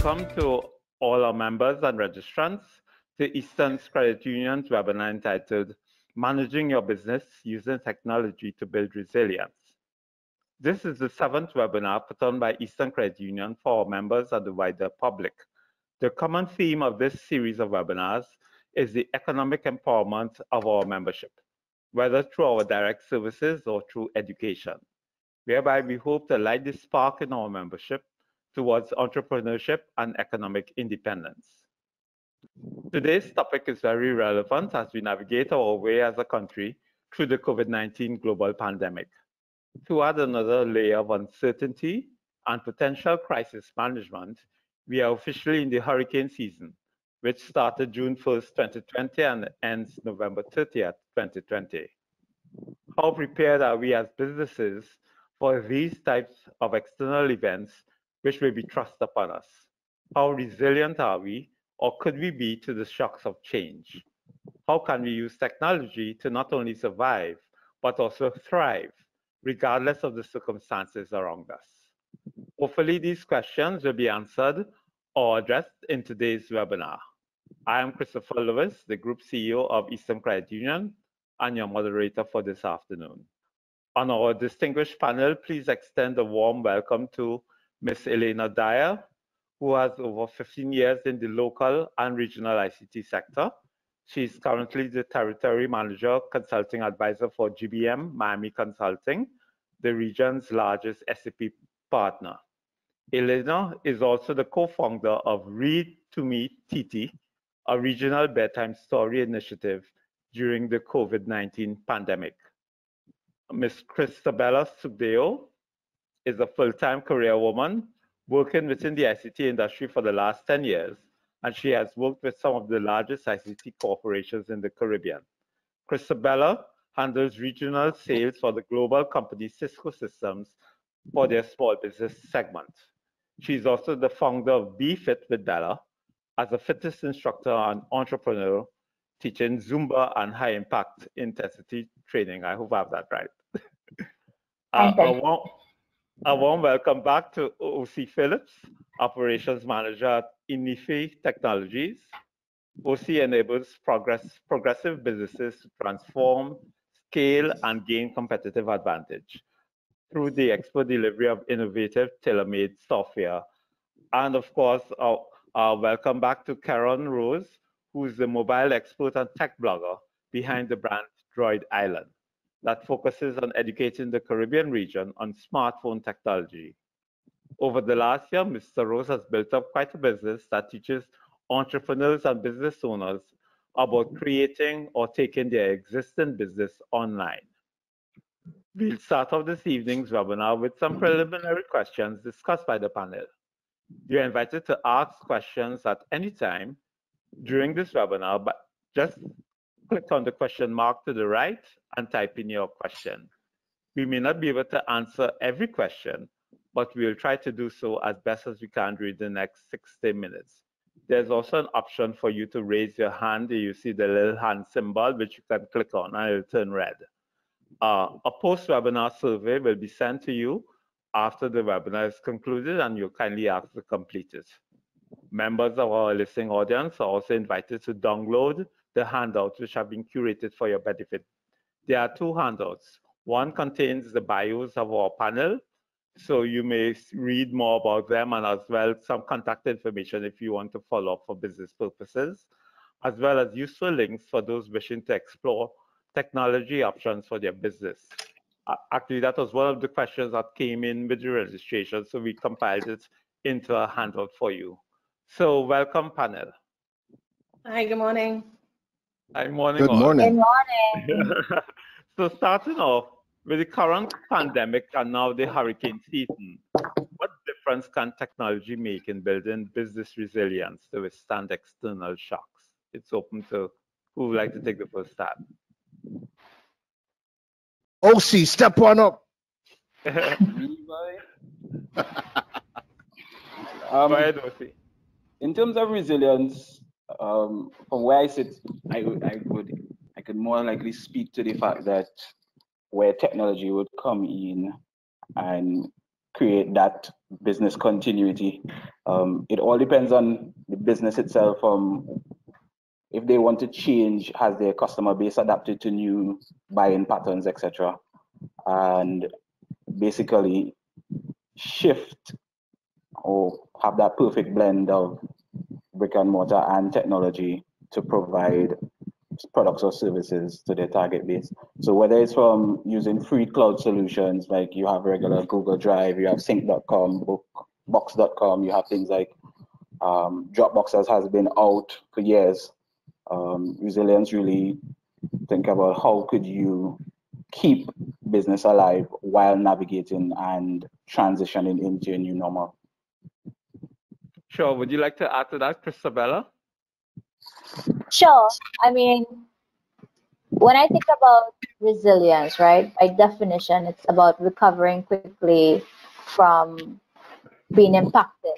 welcome to all our members and registrants to Eastern's Credit Union's webinar entitled Managing Your Business Using Technology to Build Resilience. This is the 7th webinar put on by Eastern Credit Union for our members and the wider public. The common theme of this series of webinars is the economic empowerment of our membership, whether through our direct services or through education, whereby we hope to light the spark in our membership towards entrepreneurship and economic independence. Today's topic is very relevant as we navigate our way as a country through the COVID-19 global pandemic. To add another layer of uncertainty and potential crisis management, we are officially in the hurricane season, which started June 1st, 2020 and ends November 30th, 2020. How prepared are we as businesses for these types of external events which may be thrust upon us? How resilient are we, or could we be, to the shocks of change? How can we use technology to not only survive, but also thrive, regardless of the circumstances around us? Hopefully, these questions will be answered or addressed in today's webinar. I am Christopher Lewis, the Group CEO of Eastern Credit Union, and your moderator for this afternoon. On our distinguished panel, please extend a warm welcome to Ms. Elena Dyer, who has over 15 years in the local and regional ICT sector. She is currently the Territory Manager Consulting Advisor for GBM Miami Consulting, the region's largest SAP partner. Elena is also the co-founder of Read to Me TT, a regional bedtime story initiative during the COVID-19 pandemic. Ms. Christabella Sugdeo is a full-time career woman working within the ICT industry for the last 10 years, and she has worked with some of the largest ICT corporations in the Caribbean. Christabella handles regional sales for the global company Cisco Systems for their small business segment. She's also the founder of Be Fit with Bella, as a fitness instructor and entrepreneur, teaching Zumba and high impact intensity training. I hope I have that right. A warm welcome back to O.C. Phillips, Operations Manager at Inifi Technologies. O.C. enables progressive businesses to transform, scale, and gain competitive advantage through the expert delivery of innovative, tailor-made software. And of course, welcome back to Karen Rose, who is the mobile expert and tech blogger behind the brand Droid Island, that focuses on educating the Caribbean region on smartphone technology. Over the last year, Mr. Rose has built up quite a business that teaches entrepreneurs and business owners about creating or taking their existing business online. We'll start off this evening's webinar with some preliminary questions discussed by the panel. You're invited to ask questions at any time during this webinar, but just click on the question mark to the right and type in your question. We may not be able to answer every question, but we'll try to do so as best as we can during the next 60 minutes. There's also an option for you to raise your hand. You see the little hand symbol, which you can click on and it'll turn red. A post-webinar survey will be sent to you after the webinar is concluded, and you're kindly asked to complete it. Members of our listening audience are also invited to download the handouts which have been curated for your benefit. There are 2 handouts. One contains the bios of our panel, so you may read more about them, and as well some contact information if you want to follow up for business purposes, as well as useful links for those wishing to explore technology options for their business. Actually, that was one of the questions that came in with the registration, so we compiled it into a handout for you. So welcome, panel. Hi, good morning. Hi, morning. Good morning. Good morning. So starting off with the current pandemic and now the hurricane season, what difference can technology make in building business resilience to withstand external shocks? It's open to who would like to take the first stab. OC, step one up. Go ahead, OC. In terms of resilience, from where I sit, I could more likely speak to the fact that where technology would come in and create that business continuity. It all depends on the business itself. If they want to change, has their customer base adapted to new buying patterns, etc., and basically shift or have that perfect blend of brick and mortar and technology to provide products or services to their target base. So whether it's from using free cloud solutions, like you have regular Google Drive, you have sync.com, box.com, you have things like Dropbox has been out for years. Resilience really think about how could you keep business alive while navigating and transitioning into a new normal. Sure. Would you like to add to that, Christabella? Sure. I mean, when I think about resilience, right, by definition, it's about recovering quickly from being impacted,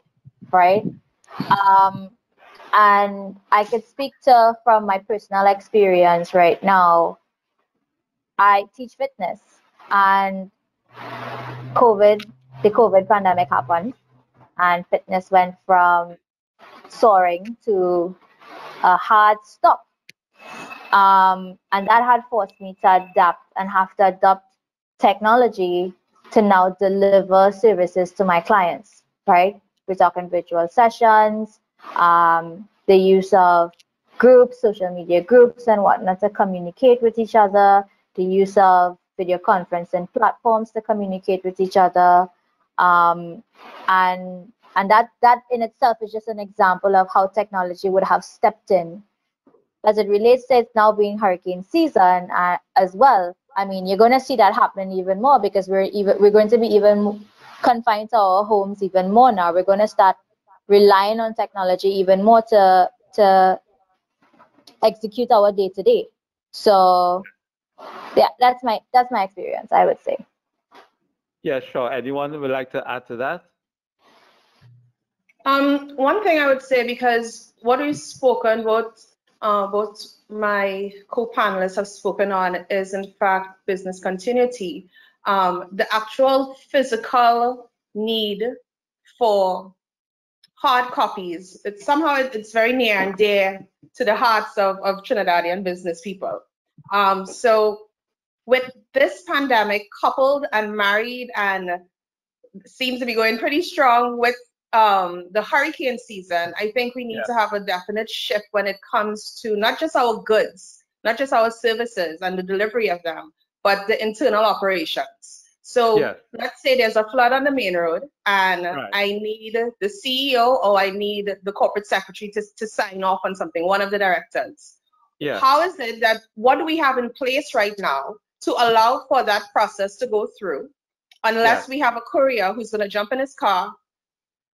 right? And I could speak to from my personal experience right now. I teach fitness, and the COVID pandemic happened, and fitness went from soaring to a hard stop. And that had forced me to adapt and have to adopt technology to now deliver services to my clients, right? We're talking virtual sessions, the use of groups, social media groups and whatnot to communicate with each other, the use of video conferencing platforms to communicate with each other. And that in itself is just an example of how technology would have stepped in as it relates to it now being hurricane season as well. I mean, you're going to see that happening even more because we're going to be even confined to our homes even more now. We're going to start relying on technology even more to execute our day-to-day. So yeah, that's my experience, I would say. Yeah, sure. Anyone would like to add to that? One thing I would say, because what we've spoken, both my co-panelists have spoken on, is in fact business continuity. The actual physical need for hard copies, it's very near and dear to the hearts of Trinidadian business people. So with this pandemic coupled and married and seems to be going pretty strong with the hurricane season, I think we need to have a definite shift when it comes to not just our goods, not just our services and the delivery of them, but the internal operations. So let's say there's a flood on the main road and I need the CEO or I need the corporate secretary to sign off on something, one of the directors. How is it that, what do we have in place right now to allow for that process to go through, unless we have a courier who's going to jump in his car,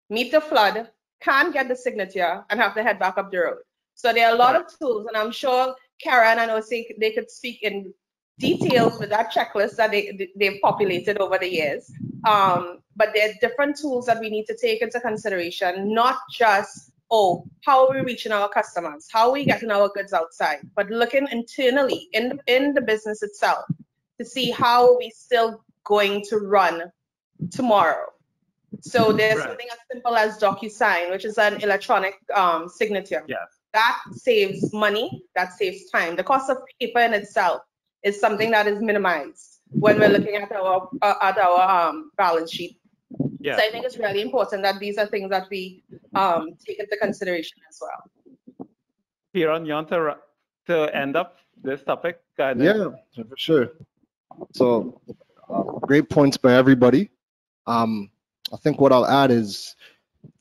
meet the flood, can't get the signature, and have to head back up the road? So there are a lot of tools, and I'm sure Karen and Osi, they could speak in details with that checklist that they've populated over the years. But there are different tools that we need to take into consideration, not just, oh, how are we reaching our customers? How are we getting our goods outside? But looking internally in the business itself to see how we still going to run tomorrow. So there's something as simple as DocuSign, which is an electronic signature. That saves money, that saves time. The cost of paper in itself is something that is minimized when we're looking at our balance sheet. So I think it's really important that these are things that we take into consideration as well. Kieran, you want to end up this topic? Yeah, for sure. So great points by everybody. I think what I'll add is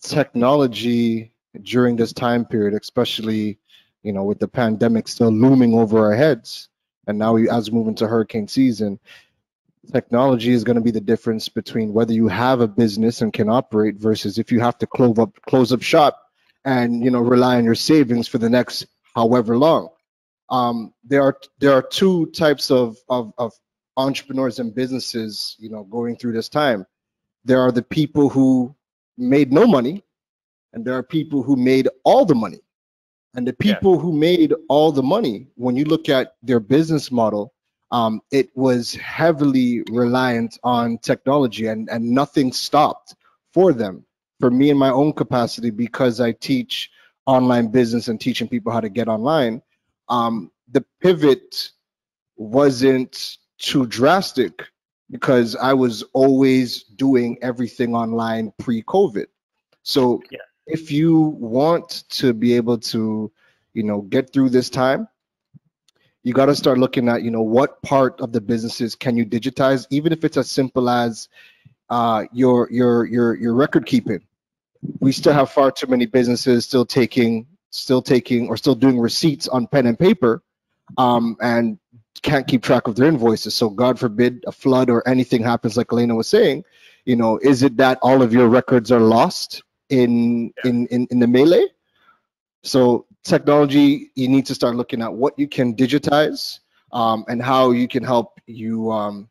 technology during this time period, especially, you know, with the pandemic still looming over our heads, and now as we move into hurricane season, technology is going to be the difference between whether you have a business and can operate versus if you have to close up shop and, you know, rely on your savings for the next however long. There are two types of entrepreneurs and businesses, you know, going through this time. There are the people who made no money, and there are people who made all the money. And the people who made all the money, when you look at their business model, it was heavily reliant on technology, and nothing stopped for them. For me in my own capacity, because I teach online business and teaching people how to get online, the pivot wasn't too drastic because I was always doing everything online pre-COVID. So Yeah. if you want to be able to, get through this time, you got to start looking at, what part of the businesses can you digitize, even if it's as simple as your record keeping. We still have far too many businesses still taking or still doing receipts on pen and paper, and can't keep track of their invoices. So God forbid a flood or anything happens, like Elena was saying, is it that all of your records are lost in the melee? So technology, you need to start looking at what you can digitize, and how you can help you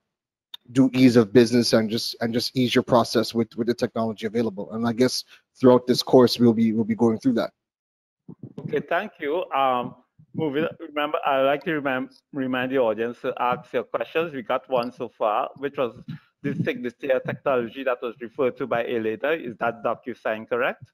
do ease of business and just ease your process with the technology available. And I guess throughout this course we'll be going through that. Okay, thank you. Remember, I like to remind the audience to ask your questions. We got one so far, which was this signature technology that was referred to by Elena. Is that DocuSign correct?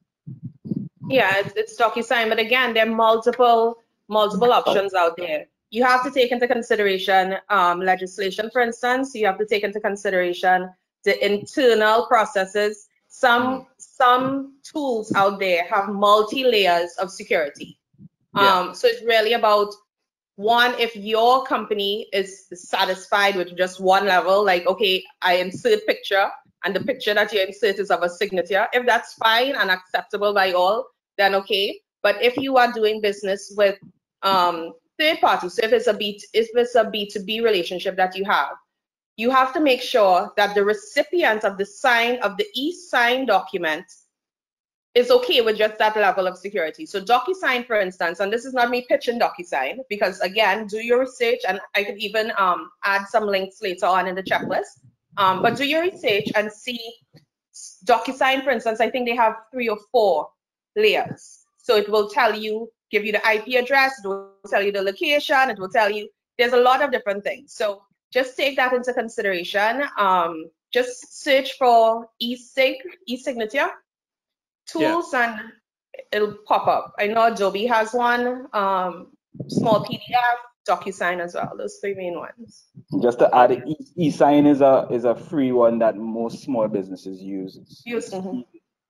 Yeah, it's DocuSign, but again, there are multiple options out there. You have to take into consideration legislation, for instance. You have to take into consideration the internal processes. Some tools out there have multi-layers of security. So it's really about, one, if your company is satisfied with just one level, like, okay, I insert picture, and the picture that you insert is of a signature. If that's fine and acceptable by all, then okay. But if you are doing business with third parties, so if it's a B2B relationship that you have to make sure that the recipient of the e-sign document is okay with just that level of security. So DocuSign, for instance, and this is not me pitching DocuSign, because again, do your research, and I could even add some links later on in the checklist. But do your research and see DocuSign, for instance. I think they have 3 or 4 layers. So it will give you the IP address, it will tell you the location, it will tell you, there's a lot of different things. So just take that into consideration. Just search for e-signature tools, and it'll pop up. I know Adobe has one, small PDF, DocuSign as well. Those 3 main ones. Just to add, e-sign is a free one that most small businesses use.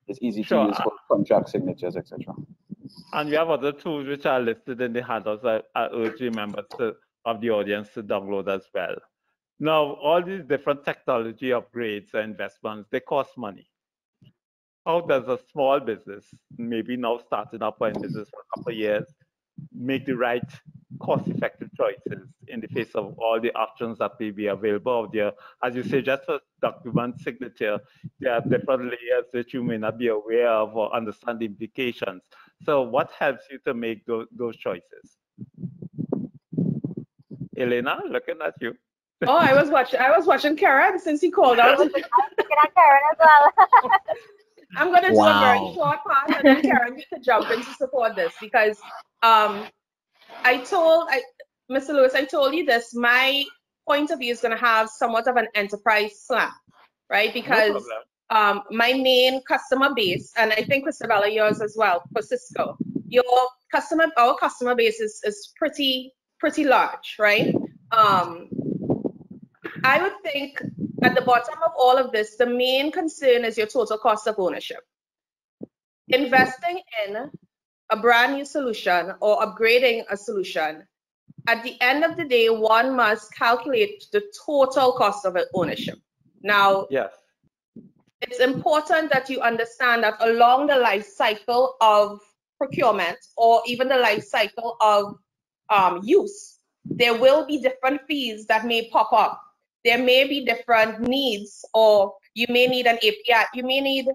It's easy to use for contract signatures, etc. And we have other tools which are listed in the handouts. I urge the members of the audience to download as well. Now, all these different technology upgrades and investments, they cost money. How does a small business, maybe now starting up or in business for a couple of years, make the right cost-effective choices in the face of all the options that may be available out there? As you say, just for document signature, there are different layers that you may not be aware of or understand the implications. So what helps you to make those choices? Elena, looking at you. Oh, I was watching Karen since he called out. I was looking at Karen as well. I'm going to do a very short part, and then Karen, you could jump in to support this, because Mr. Lewis, I told you this, my point of view is going to have somewhat of an enterprise slant, right? Because my main customer base, and I think Christabella, yours as well, for Cisco, our customer base is pretty large, right? I would think at the bottom of all of this, the main concern is your total cost of ownership. Investing in a brand new solution or upgrading a solution, at the end of the day, one must calculate the total cost of ownership. Now, yes, it's important that you understand that along the life cycle of procurement, or even the life cycle of use, there will be different fees that may pop up. There may be different needs, or you may need an API. You may need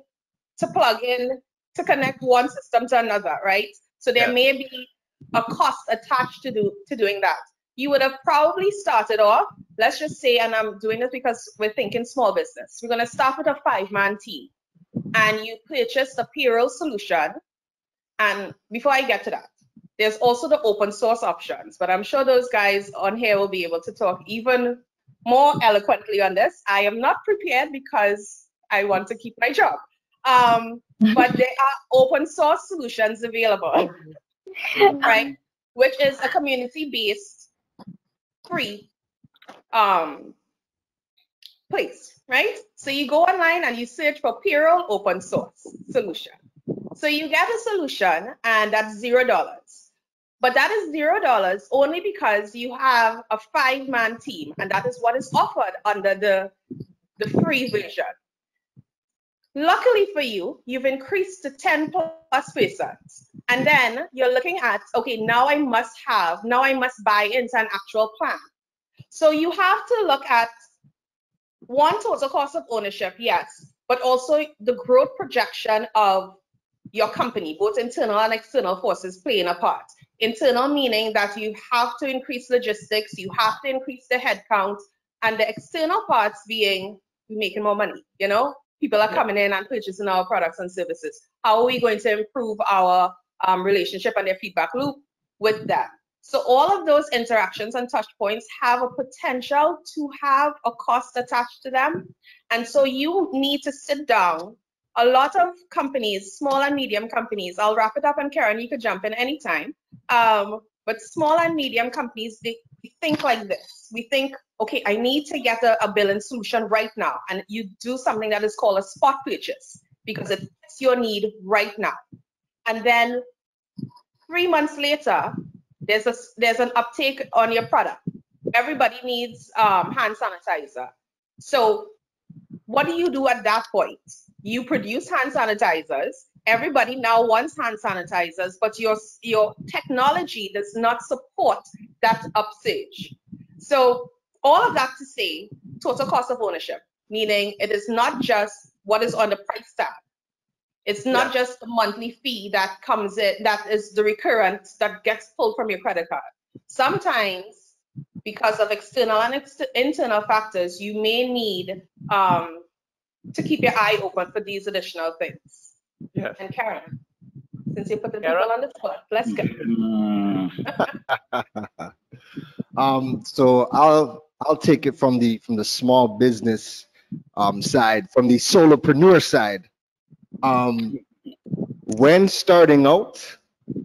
to plug in to connect one system to another, right? So there may be a cost attached to doing that. You would have probably started off, let's just say, and I'm doing this because we're thinking small business. We're going to start with a 5-man team, and you purchased a payroll solution. And before I get to that, There's also the open source options, but I'm sure those guys on here will be able to talk even more eloquently on this. I am not prepared because I want to keep my job. But there are open source solutions available, right? Which is a community-based free place, right? So you go online and you search for payroll open source solution. So you get a solution and that's $0. But that is $0 only because you have a 5-man team, and that is what is offered under the free version. Luckily for you, you've increased to 10+ persons. And then you're looking at, okay, now I must buy into an actual plan. So you have to look at one, total cost of ownership, yes, but also the growth projection of your company, both internal and external forces playing a part. Internal meaning that you have to increase logistics, you have to increase the headcount, and the external parts being making more money, you know? People are coming in and purchasing our products and services. How are we going to improve our relationship and their feedback loop with them? So all of those interactions and touch points have a potential to have a cost attached to them. And so you need to sit down. A lot of companies, small and medium companies, I'll wrap it up and Karen, you could jump in anytime. But small and medium companies, they think like this. We think, okay, I need to get a billing solution right now. And you do something that is called a spot purchase because it fits your need right now. And then 3 months later, there's an uptake on your product. Everybody needs hand sanitizer. So what do you do at that point? You produce hand sanitizers. Everybody now wants hand sanitizers, but your technology does not support that upsurge. So all of that to say, total cost of ownership, meaning it is not just what is on the price tag. It's not just the monthly fee that comes in, that is the recurrent that gets pulled from your credit card. Sometimes, because of external and internal factors, you may need to keep your eye open for these additional things. Yes. And Karen, since you put the people on the spot, let's go. So I'll take it from the small business side, from the solopreneur side. When starting out,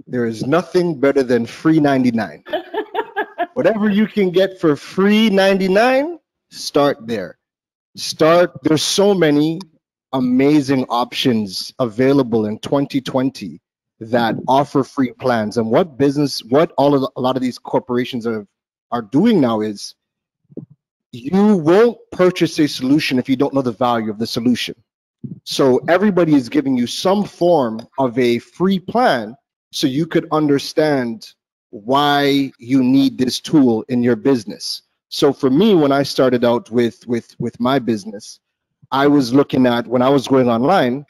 there is nothing better than free 99. Whatever you can get for free 99, start there. There's so many amazing options available in 2020 that offer free plans. And what a lot of these corporations are doing now is you won't purchase a solution if you don't know the value of the solution. So everybody is giving you some form of a free plan so you could understand why you need this tool in your business. So for me, when I started out with my business, I was looking at, when I was going online,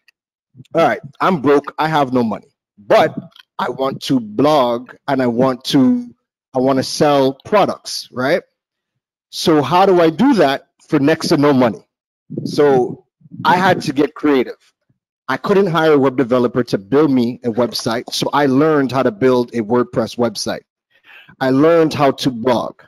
all right, I'm broke, I have no money, but I want to blog and I want to sell products, right? So how do I do that for next to no money? So I had to get creative. I couldn't hire a web developer to build me a website, so I learned how to build a WordPress website. I learned how to blog.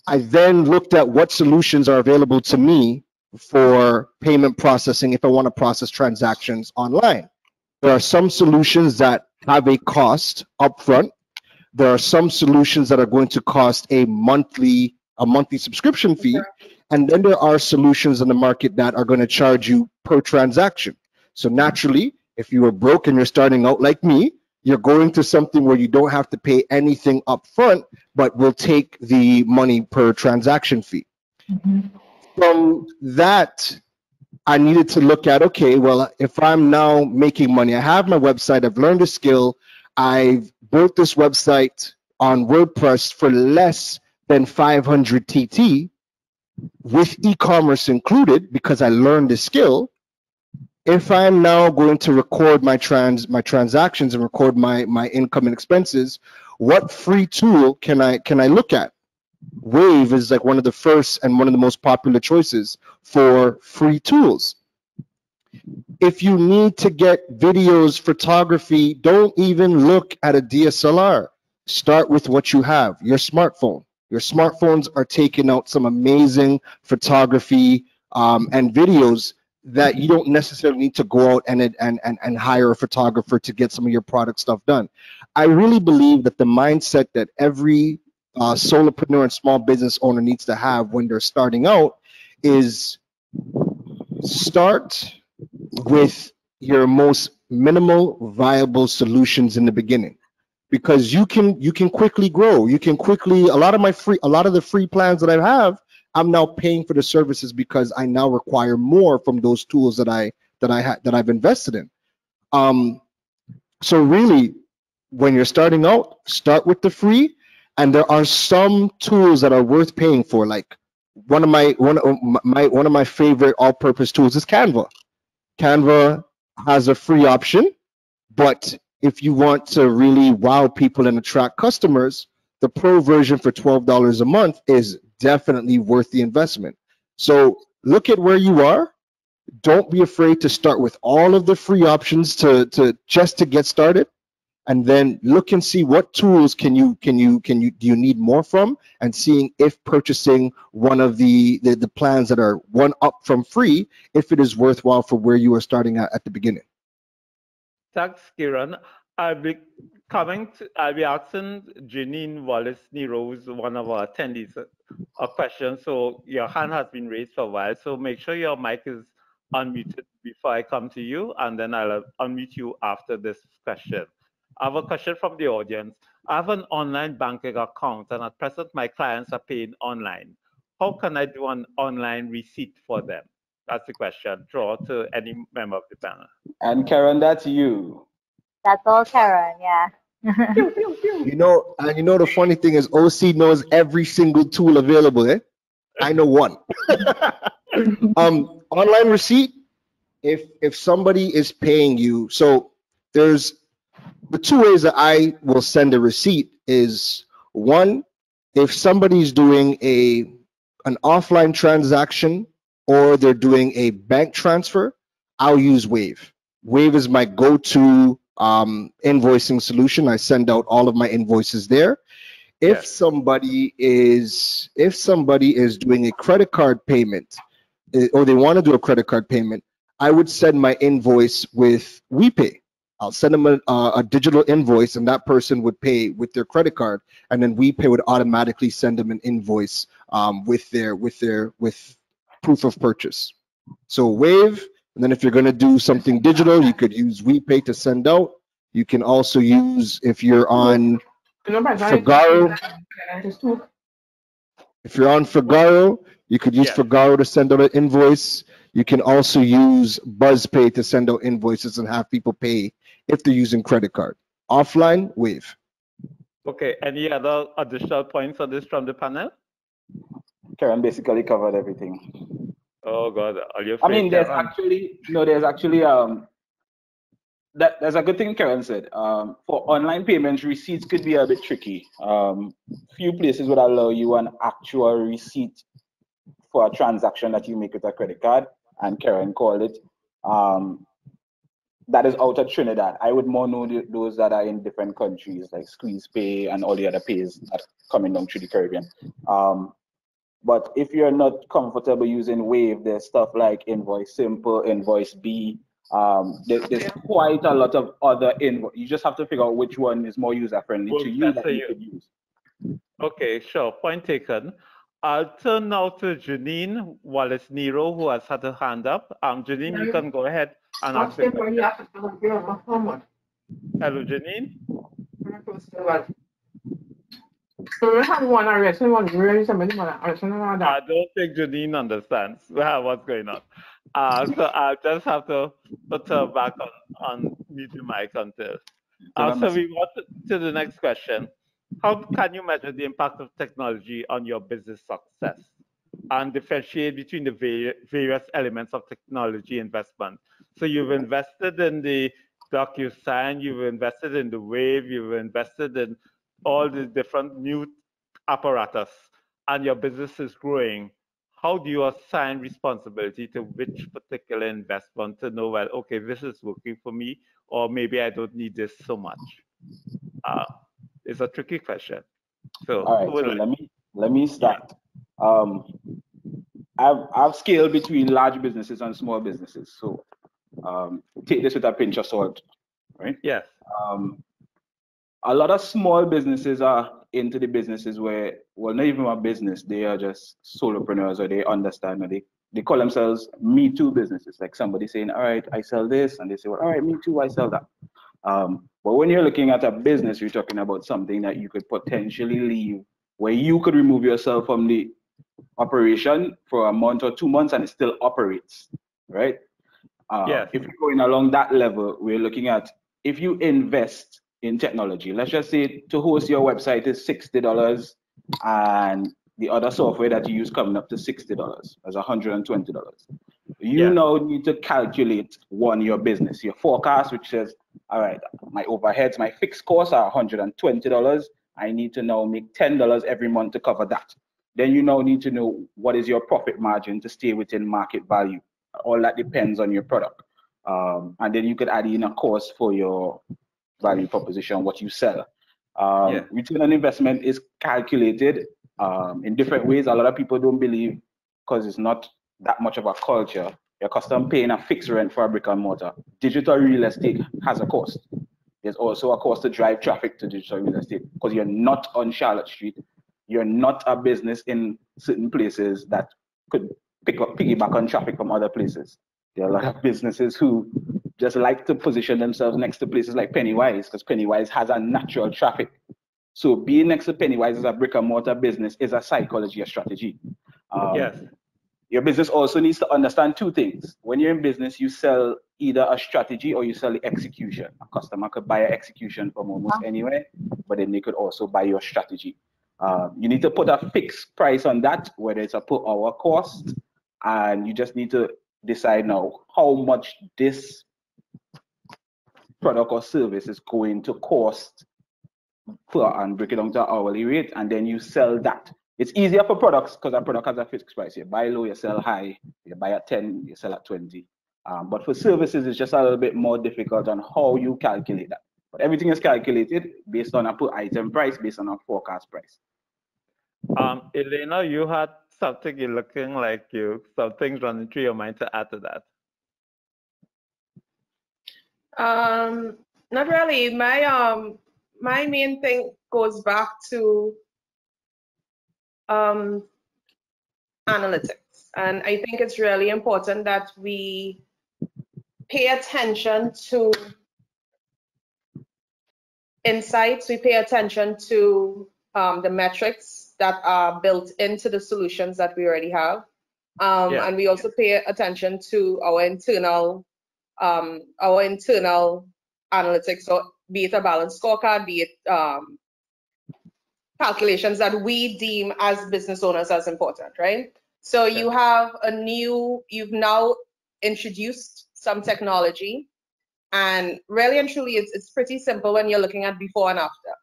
I then looked at what solutions are available to me for payment processing if I want to process transactions online. There are some solutions that have a cost upfront. There are some solutions that are going to cost a monthly subscription fee. And then there are solutions in the market that are going to charge you per transaction. So naturally, if you are broke and you're starting out like me, you're going to something where you don't have to pay anything up front, but will take the money per transaction fee. From that, I needed to look at, okay, well, if I'm now making money, I have my website, I've learned a skill, I've built this website on WordPress for less than 500 TT, with e-commerce included, because I learned the skill. If I'm now going to record my transactions and record my income and expenses, what free tool can I look at? Wave is like one of the first and one of the most popular choices for free tools. If you need to get videos, photography, don't even look at a DSLR. start with what you have, your smartphone. Your smartphones are taking out some amazing photography and videos that you don't necessarily need to go out and hire a photographer to get some of your product stuff done. I really believe that the mindset that every solopreneur and small business owner needs to have when they're starting out is start with your most minimal viable solutions in the beginning, because you can quickly grow. You can quickly, a lot of the free plans that I have, I'm now paying for the services because I now require more from those tools that I've invested in. So really, when you're starting out, start with the free, and there are some tools that are worth paying for. Like one of my favorite all-purpose tools is Canva. Canva has a free option, but if you want to really wow people and attract customers, the pro version for $12 a month is definitely worth the investment. So look at where you are. Don't be afraid to start with all of the free options to just to get started, and then look and see what tools do you need more from, and seeing if purchasing one of the plans that are one up from free, if it is worthwhile for where you are starting at the beginning. Thanks, Kieran. I'll be asking Janine Wallace-Nero, who's one of our attendees, a question. So your hand has been raised for a while, so make sure your mic is unmuted before I come to you, and then I'll unmute you after this question. I have a question from the audience. I have an online banking account, and at present my clients are paying online. How can I do an online receipt for them? That's the question. Draw to any member of the panel. And Karen, that's you. That's all, Karen. Yeah. You know, the funny thing is, OC knows every single tool available. I know one. Online receipt. If somebody is paying you, so there's the two ways that I will send a receipt is, one, if somebody's doing an offline transaction or they're doing a bank transfer, I'll use Wave. Wave is my go-to invoicing solution. I send out all of my invoices there. If somebody is doing a credit card payment, or they want to do a credit card payment, I would send my invoice with WePay. I'll send them a digital invoice, and that person would pay with their credit card, and then WePay would automatically send them an invoice with proof of purchase. So Wave, and then if you're going to do something digital, you could use WePay to send out. You can also use, if you're on Figaro, you could use Figaro to send out an invoice. You can also use BuzzPay to send out invoices and have people pay if they're using credit card. Offline, Wave. Okay, any other additional points on this from the panel? Karen basically covered everything. Oh God, are you afraid? I mean, there's actually that's a good thing Karen said. For online payments, receipts could be a bit tricky. Few places would allow you an actual receipt for a transaction that you make with a credit card, and Karen called it. That is out of Trinidad. I would more know those that are in different countries, like Squeeze Pay and all the other pays that are coming down through the Caribbean. But if you're not comfortable using Wave, there's stuff like Invoice Simple, Invoice B. There's quite a lot of other invoice. You just have to figure out which one is more user-friendly to you that you could use. Okay, sure. Point taken. I'll turn now to Janine Wallace-Nero, who has had her hand up. Janine, you can go ahead and ask the question. Hello, Janine. I don't think Janine understands what's going on. So I'll just have to put her back on mute mic until. So we want to the next question. How can you measure the impact of technology on your business success and differentiate between the various elements of technology investment? So you've invested in the DocuSign, you've invested in the Wave, you've invested in all the different new apparatus, and your business is growing. How do you assign responsibility to which particular investment to know, well, okay, this is working for me, or maybe I don't need this so much? is a tricky question. So, all right, so let me start. I've scaled between large businesses and small businesses. So take this with a pinch of salt, right? Yes. A lot of small businesses are into the businesses where, well, not even a business, they are just solopreneurs, or they understand, or they call themselves Me Too businesses. Like somebody saying, all right, I sell this, and they say, well, all right, me too, I sell that. But when you're looking at a business, you're talking about something that you could potentially leave, where you could remove yourself from the operation for a month or 2 months and it still operates, right? Yes. If you're going along that level, we're looking at, if you invest in technology, let's just say to host your website is $60, and the other software that you use coming up to $60, that's $120. You now need to calculate your business, your forecast, which says, all right, my overheads, my fixed costs are $120. I need to now make $10 every month to cover that. Then you now need to know what is your profit margin to stay within market value. All that depends on your product. And then you could add in a cost for your value proposition, what you sell. Return on investment is calculated in different ways. A lot of people don't believe, because it's not that much of a culture, you're accustomed paying a fixed rent for a brick and mortar. Digital real estate has a cost. There's also a cost to drive traffic to digital real estate, because you're not on Charlotte Street. You're not a business in certain places that could piggyback on traffic from other places. There are a lot of businesses who just like to position themselves next to places like Pennywise, because Pennywise has a natural traffic. So being next to Pennywise as a brick and mortar business is a psychology, a strategy. Your business also needs to understand two things. When you're in business, you sell either a strategy or you sell the execution. A customer could buy an execution from almost anywhere, but then they could also buy your strategy. You need to put a fixed price on that, whether it's a per hour cost, and you just need to decide now how much this product or service is going to cost and break it down to an hourly rate, and then you sell that. It's easier for products because a product has a fixed price. You buy low, you sell high. You buy at 10, you sell at 20. But for services, it's just a little bit more difficult on how you calculate that. But everything is calculated based on a per item price, based on a forecast price. Elena, you had something, you're looking like something's running through your mind to add to that. Not really. My main thing goes back to analytics, and I think it's really important that we pay attention to insights. We pay attention to the metrics that are built into the solutions that we already have, and we also pay attention to our internal analytics, so be it a balanced scorecard, be it calculations that we deem as business owners as important, right? So you have you've now introduced some technology, and really and truly it's pretty simple when you're looking at before and after.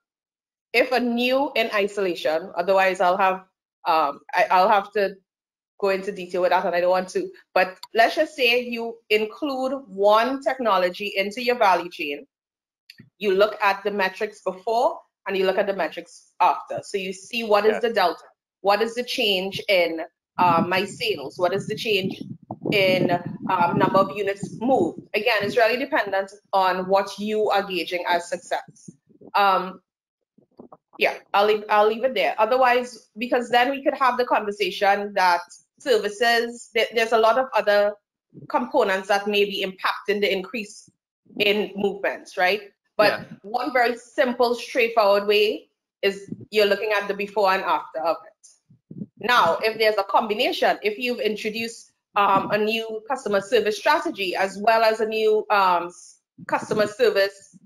If a new in isolation, otherwise I'll have to go into detail with that, and I don't want to, but let's just say you include one technology into your value chain. You look at the metrics before and you look at the metrics after. So you see what is the delta, what is the change in my sales, what is the change in number of units moved. Again, it's really dependent on what you are gauging as success. Yeah, I'll leave it there. Otherwise, because then we could have the conversation that services, there's a lot of other components that may be impacting the increase in movements, right? But one very simple, straightforward way is you're looking at the before and after of it. Now, if there's a combination, if you've introduced a new customer service strategy as well as a new customer service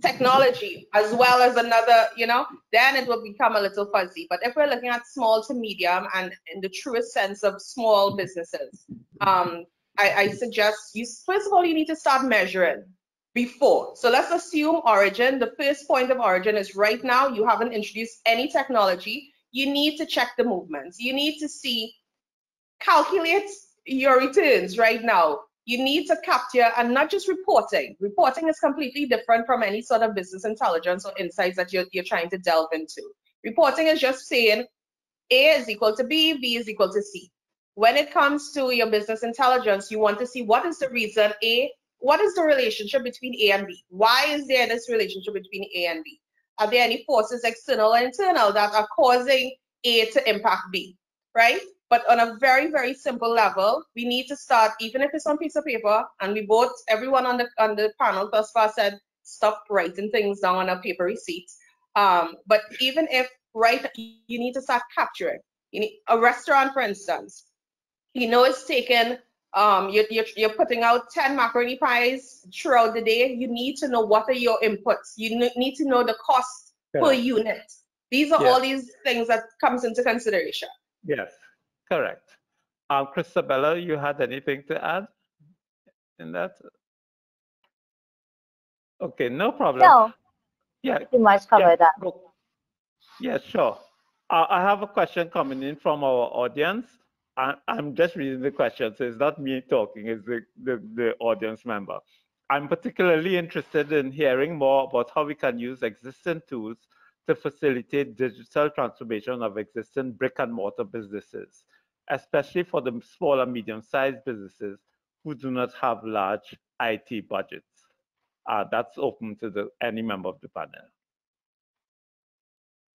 technology as well as another, then it will become a little fuzzy. But if we're looking at small to medium and in the truest sense of small businesses, I suggest first of all, you need to start measuring before. So let's assume origin. The first point of origin is right now you haven't introduced any technology. You need to check the movements. You need to calculate your returns right now. you need to capture, and not just reporting. Reporting is completely different from any sort of business intelligence or insights that you're trying to delve into. Reporting is just saying A is equal to B, B is equal to C. When it comes to your business intelligence, you want to see what is the reason what is the relationship between A and B? Why is there this relationship between A and B? Are there any forces, external or internal, that are causing A to impact B, right? But on a very, very simple level, we need to start, even if it's on piece of paper, and everyone on the panel thus far said, stop writing things down on a paper receipt. But even if you need to start capturing. You need a restaurant, for instance. It's taken, you're putting out 10 macaroni pies throughout the day. You need to know what are your inputs. You need to know the cost per unit. These are all these things that comes into consideration. Yes, correct. Christabella, you had anything to add in that? Okay, no problem. No. Yeah. Pretty much covered that. Go. Yeah, sure. I have a question coming in from our audience. I'm just reading the question, so it's not me talking, it's the audience member. I'm particularly interested in hearing more about how we can use existing tools to facilitate digital transformation of existing brick and mortar businesses, especially for the small and medium-sized businesses who do not have large IT budgets. That's open to any member of the panel.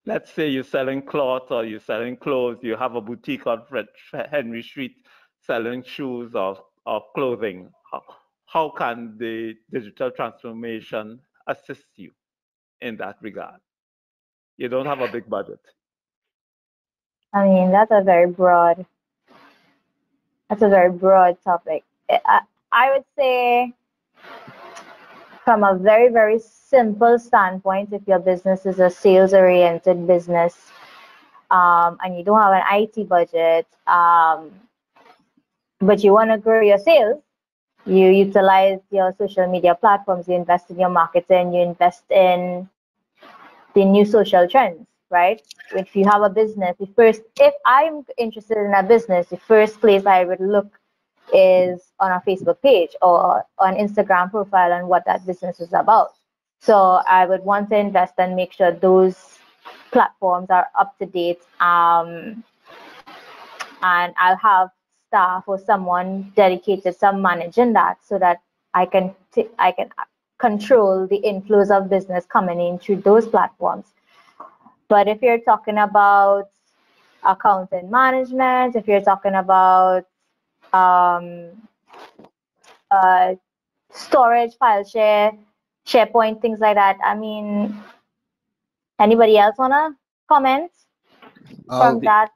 Let's say you're selling cloth or you're selling clothes, you have a boutique on Henry Street selling shoes or clothing. How can the digital transformation assist you in that regard? You don't have a big budget. I mean, that's a very broad topic. I would say, from a very, very simple standpoint, if your business is a sales-oriented business and you don't have an IT budget, but you want to grow your sales, you utilize your social media platforms, you invest in your marketing, you invest in the new social trends, right? If you have a business, if I'm interested in a business, the first place I would look is on a Facebook page or an Instagram profile and what that business is about. So I would want to invest and make sure those platforms are up to date. And I'll have staff or someone dedicated to managing that so that I can control the inflows of business coming in through those platforms. But if you're talking about accounting management, if you're talking about storage, file share, SharePoint, things like that. I mean, anybody else wanna comment from that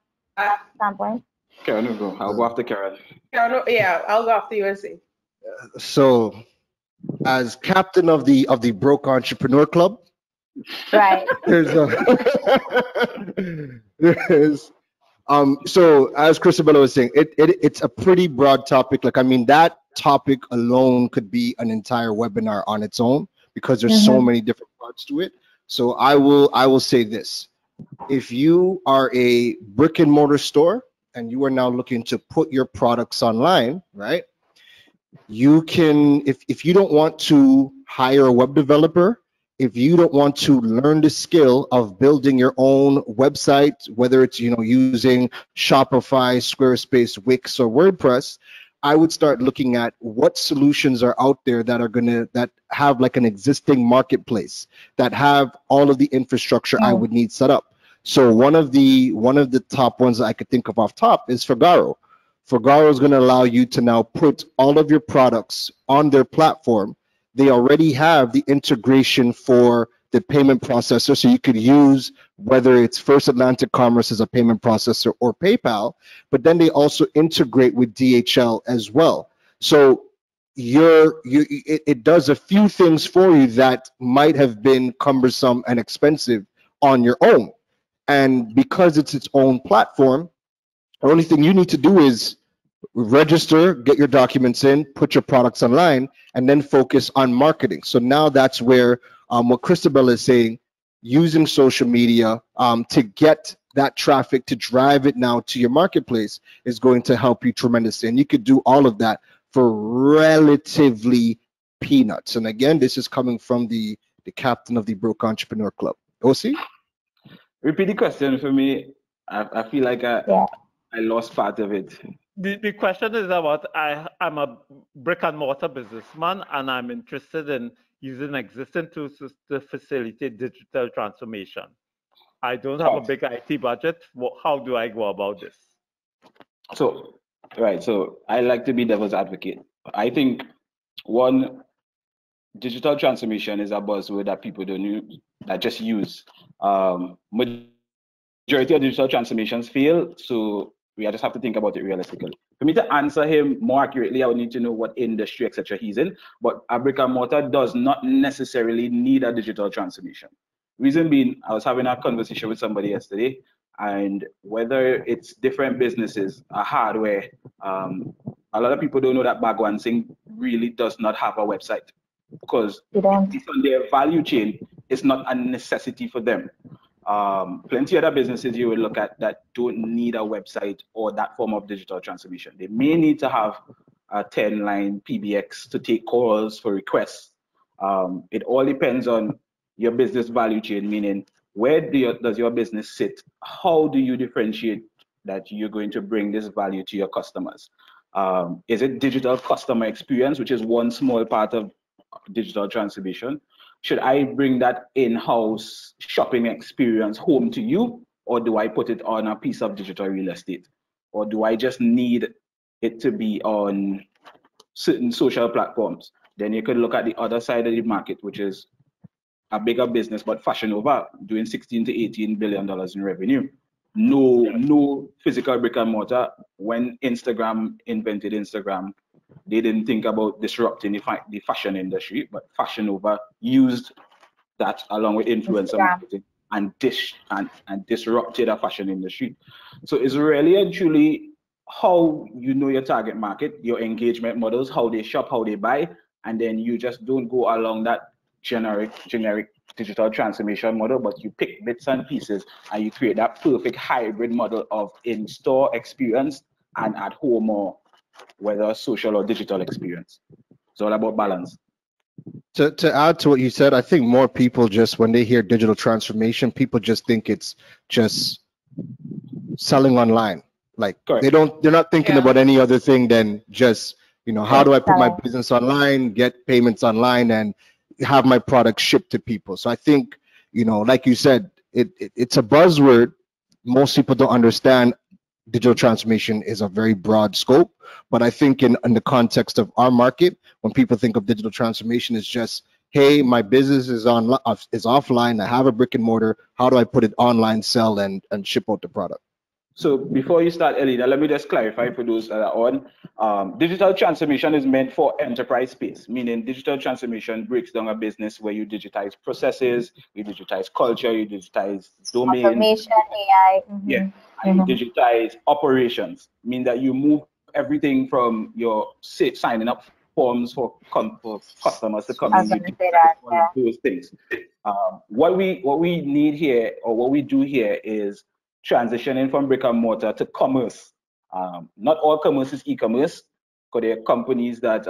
standpoint? Karen, go. I'll go after Karen. Yeah, I'll go after you. So, as captain of the Broke Entrepreneur Club, right? So as Christabella was saying, it's a pretty broad topic. Like, I mean, that topic alone could be an entire webinar on its own because there's so many different parts to it. So I will say this: if you are a brick and mortar store and you are now looking to put your products online, right? You can, if you don't want to hire a web developer, if you don't want to learn the skill of building your own website, whether it's using Shopify, Squarespace, Wix, or WordPress, I would start looking at what solutions are out there that have like an existing marketplace, that have all of the infrastructure I would need set up. So one of the top ones that I could think of off top is Fagaro. Fagaro is going to allow you to now put all of your products on their platform. They already have the integration for the payment processor, so you could use whether it's First Atlantic Commerce as a payment processor or PayPal, but then they also integrate with DHL as well. So it does a few things for you that might have been cumbersome and expensive on your own. And because it's its own platform, the only thing you need to do is register, get your documents in, put your products online, and then focus on marketing. So now that's where what Christabella is saying, using social media to get that traffic, to drive it now to your marketplace, is going to help you tremendously. And you could do all of that for relatively peanuts. And again, this is coming from the captain of the Broke Entrepreneur Club. OC? Repeat the question for me. I feel like I lost part of it. The question is about I'm a brick and mortar businessman and I'm interested in using existing tools to facilitate digital transformation. I don't have a big IT budget. How do I go about this? So I like to be devil's advocate. I think one, digital transformation is a buzzword that people don't use, that just use. Majority of digital transformations fail, so we just have to think about it realistically. For me to answer him more accurately, I would need to know what industry, etc. he's in. But a brick and mortar does not necessarily need a digital transformation. Reason being, I was having a conversation with somebody yesterday, and whether it's different businesses, a hardware, a lot of people don't know that Bagwansing really does not have a website because it's on their value chain. It's not a necessity for them. Plenty of other businesses you will look at that don't need a website or that form of digital transformation. They may need to have a 10-line PBX to take calls for requests. It all depends on your business value chain, meaning where does your business sit? How do you differentiate that you're going to bring this value to your customers? Is it digital customer experience, which is one small part of digital transformation? Should I bring that in-house shopping experience home to you, or do I put it on a piece of digital real estate? Or do I just need it to be on certain social platforms? Then you could look at the other side of the market, which is a bigger business, but Fashion Nova doing $16 to $18 billion in revenue. No physical brick and mortar. When Instagram invented Instagram, they didn't think about disrupting the fashion industry, but Fashion Nova used that along with influencer marketing and disrupted a fashion industry. So it's really and truly how you know your target market, your engagement models, how they shop, how they buy, and then you just don't go along that generic digital transformation model, but you pick bits and pieces and you create that perfect hybrid model of in-store experience and at home, or whether social or digital experience. It's all about balance. To add to what you said, I think more people just, when they hear digital transformation, people just think it's just selling online. Like they're not thinking about any other thing than just, how do I put my business online, get payments online, and have my product shipped to people. So I think, like you said, it's a buzzword. Most people don't understand digital transformation is a very broad scope, but I think in the context of our market, when people think of digital transformation, it's just, hey, my business is offline, I have a brick and mortar, how do I put it online, sell, and ship out the product? So before you start, Elida, let me just clarify for those that are on. Digital transformation is meant for enterprise space, meaning digital transformation breaks down a business where you digitize processes, you digitize culture, you digitize domains. Automation, AI. Yeah, and you digitize operations, mean that you move everything from your signing up forms for customers to come in. Those things. What we need here, or what we do here, is transitioning from brick and mortar to commerce. Not all commerce is e-commerce, because there are companies that,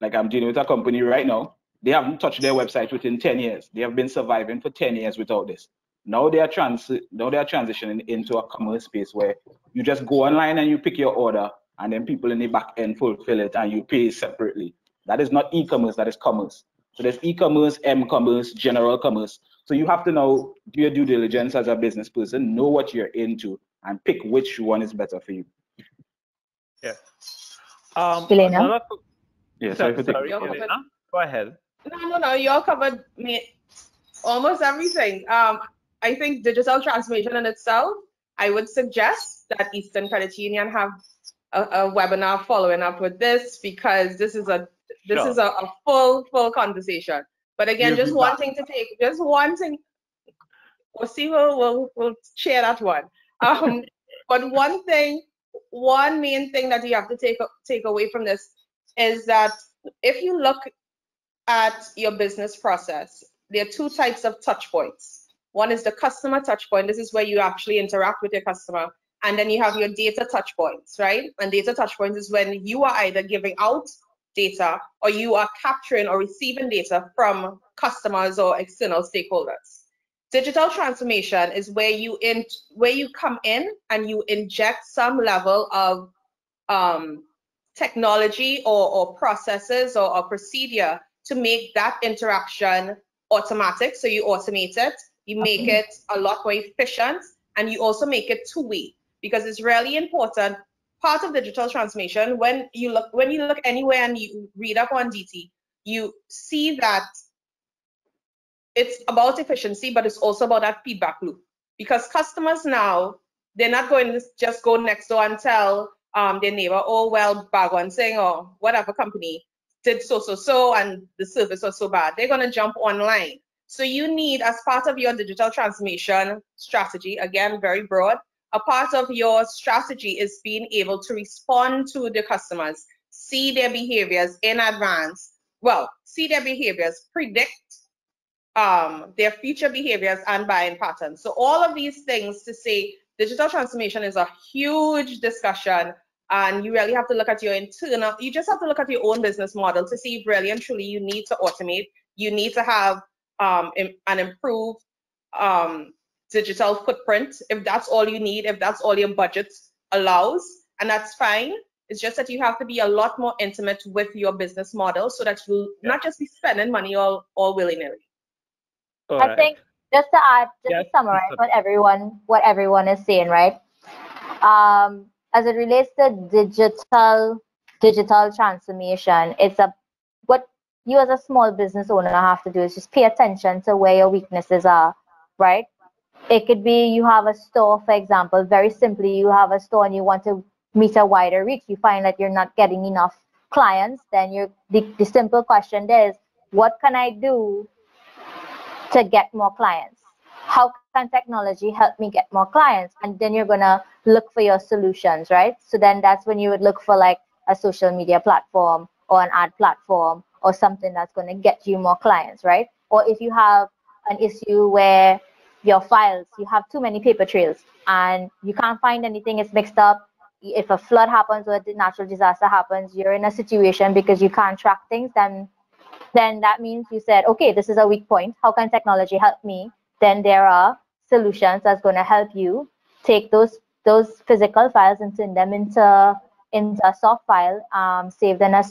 like I'm dealing with a company right now, they haven't touched their website within 10 years. They have been surviving for 10 years without this. Now they are transitioning into a commerce space where you just go online and you pick your order, and then people in the back end fulfill it and you pay separately. That is not e-commerce, that is commerce. So there's e-commerce, m-commerce, general commerce. So you have to now do your due diligence as a business person, know what you're into, and pick which one is better for you. Yeah. Elena? Yes, sorry, Elena, go ahead. No, you all covered almost everything. I think digital transformation in itself, I would suggest that Eastern Credit Union have a webinar following up with this, because this is a full conversation. But again, just one thing, we'll see, we'll share that one. But one main thing that you have to take away from this is that if you look at your business process, there are two types of touch points. One is the customer touch point. This is where you actually interact with your customer. And then you have your data touch points, right? And data touch points is when you are either giving out data or you are capturing or receiving data from customers or external stakeholders. Digital transformation is where you come in and you inject some level of technology or processes or procedure to make that interaction automatic. So you automate it, you make it a lot more efficient, and you also make it two-way, because it's really important. Part of digital transformation, when you look anywhere and you read up on DT, you see that it's about efficiency, but it's also about that feedback loop. Because customers now, they're not going to just go next door and tell their neighbor, oh, well, Bagwan Singh or whatever company did so, and the service was so bad. They're going to jump online. So you need, as part of your digital transformation strategy, again, very broad, a part of your strategy is being able to respond to the customers, see their behaviors in advance. Well, see their behaviors, predict their future behaviors and buying patterns. So all of these things to say digital transformation is a huge discussion, and you really have to look at your internal, you just have to look at your own business model to see if really and truly you need to automate, you need to have an improved digital footprint, if that's all you need, if that's all your budget allows, and that's fine. It's just that you have to be a lot more intimate with your business model so that you'll not just be spending money all willy-nilly. I think just to add, to summarize what everyone is saying, right? As it relates to digital transformation, what you as a small business owner have to do is just pay attention to where your weaknesses are, right? It could be you have a store, for example, very simply, you have a store and you want to meet a wider reach. You find that you're not getting enough clients. Then the simple question there is, what can I do to get more clients? How can technology help me get more clients? And then you're going to look for your solutions, right? So then that's when you would look for like a social media platform or an ad platform or something that's going to get you more clients, right? Or if you have an issue where your files, you have too many paper trails and you can't find anything, it's mixed up. If a flood happens or a natural disaster happens, you're in a situation because you can't track things, then that means you said, okay, this is a weak point. How can technology help me? Then there are solutions that's going to help you take those physical files and turn them into a soft file, saved in a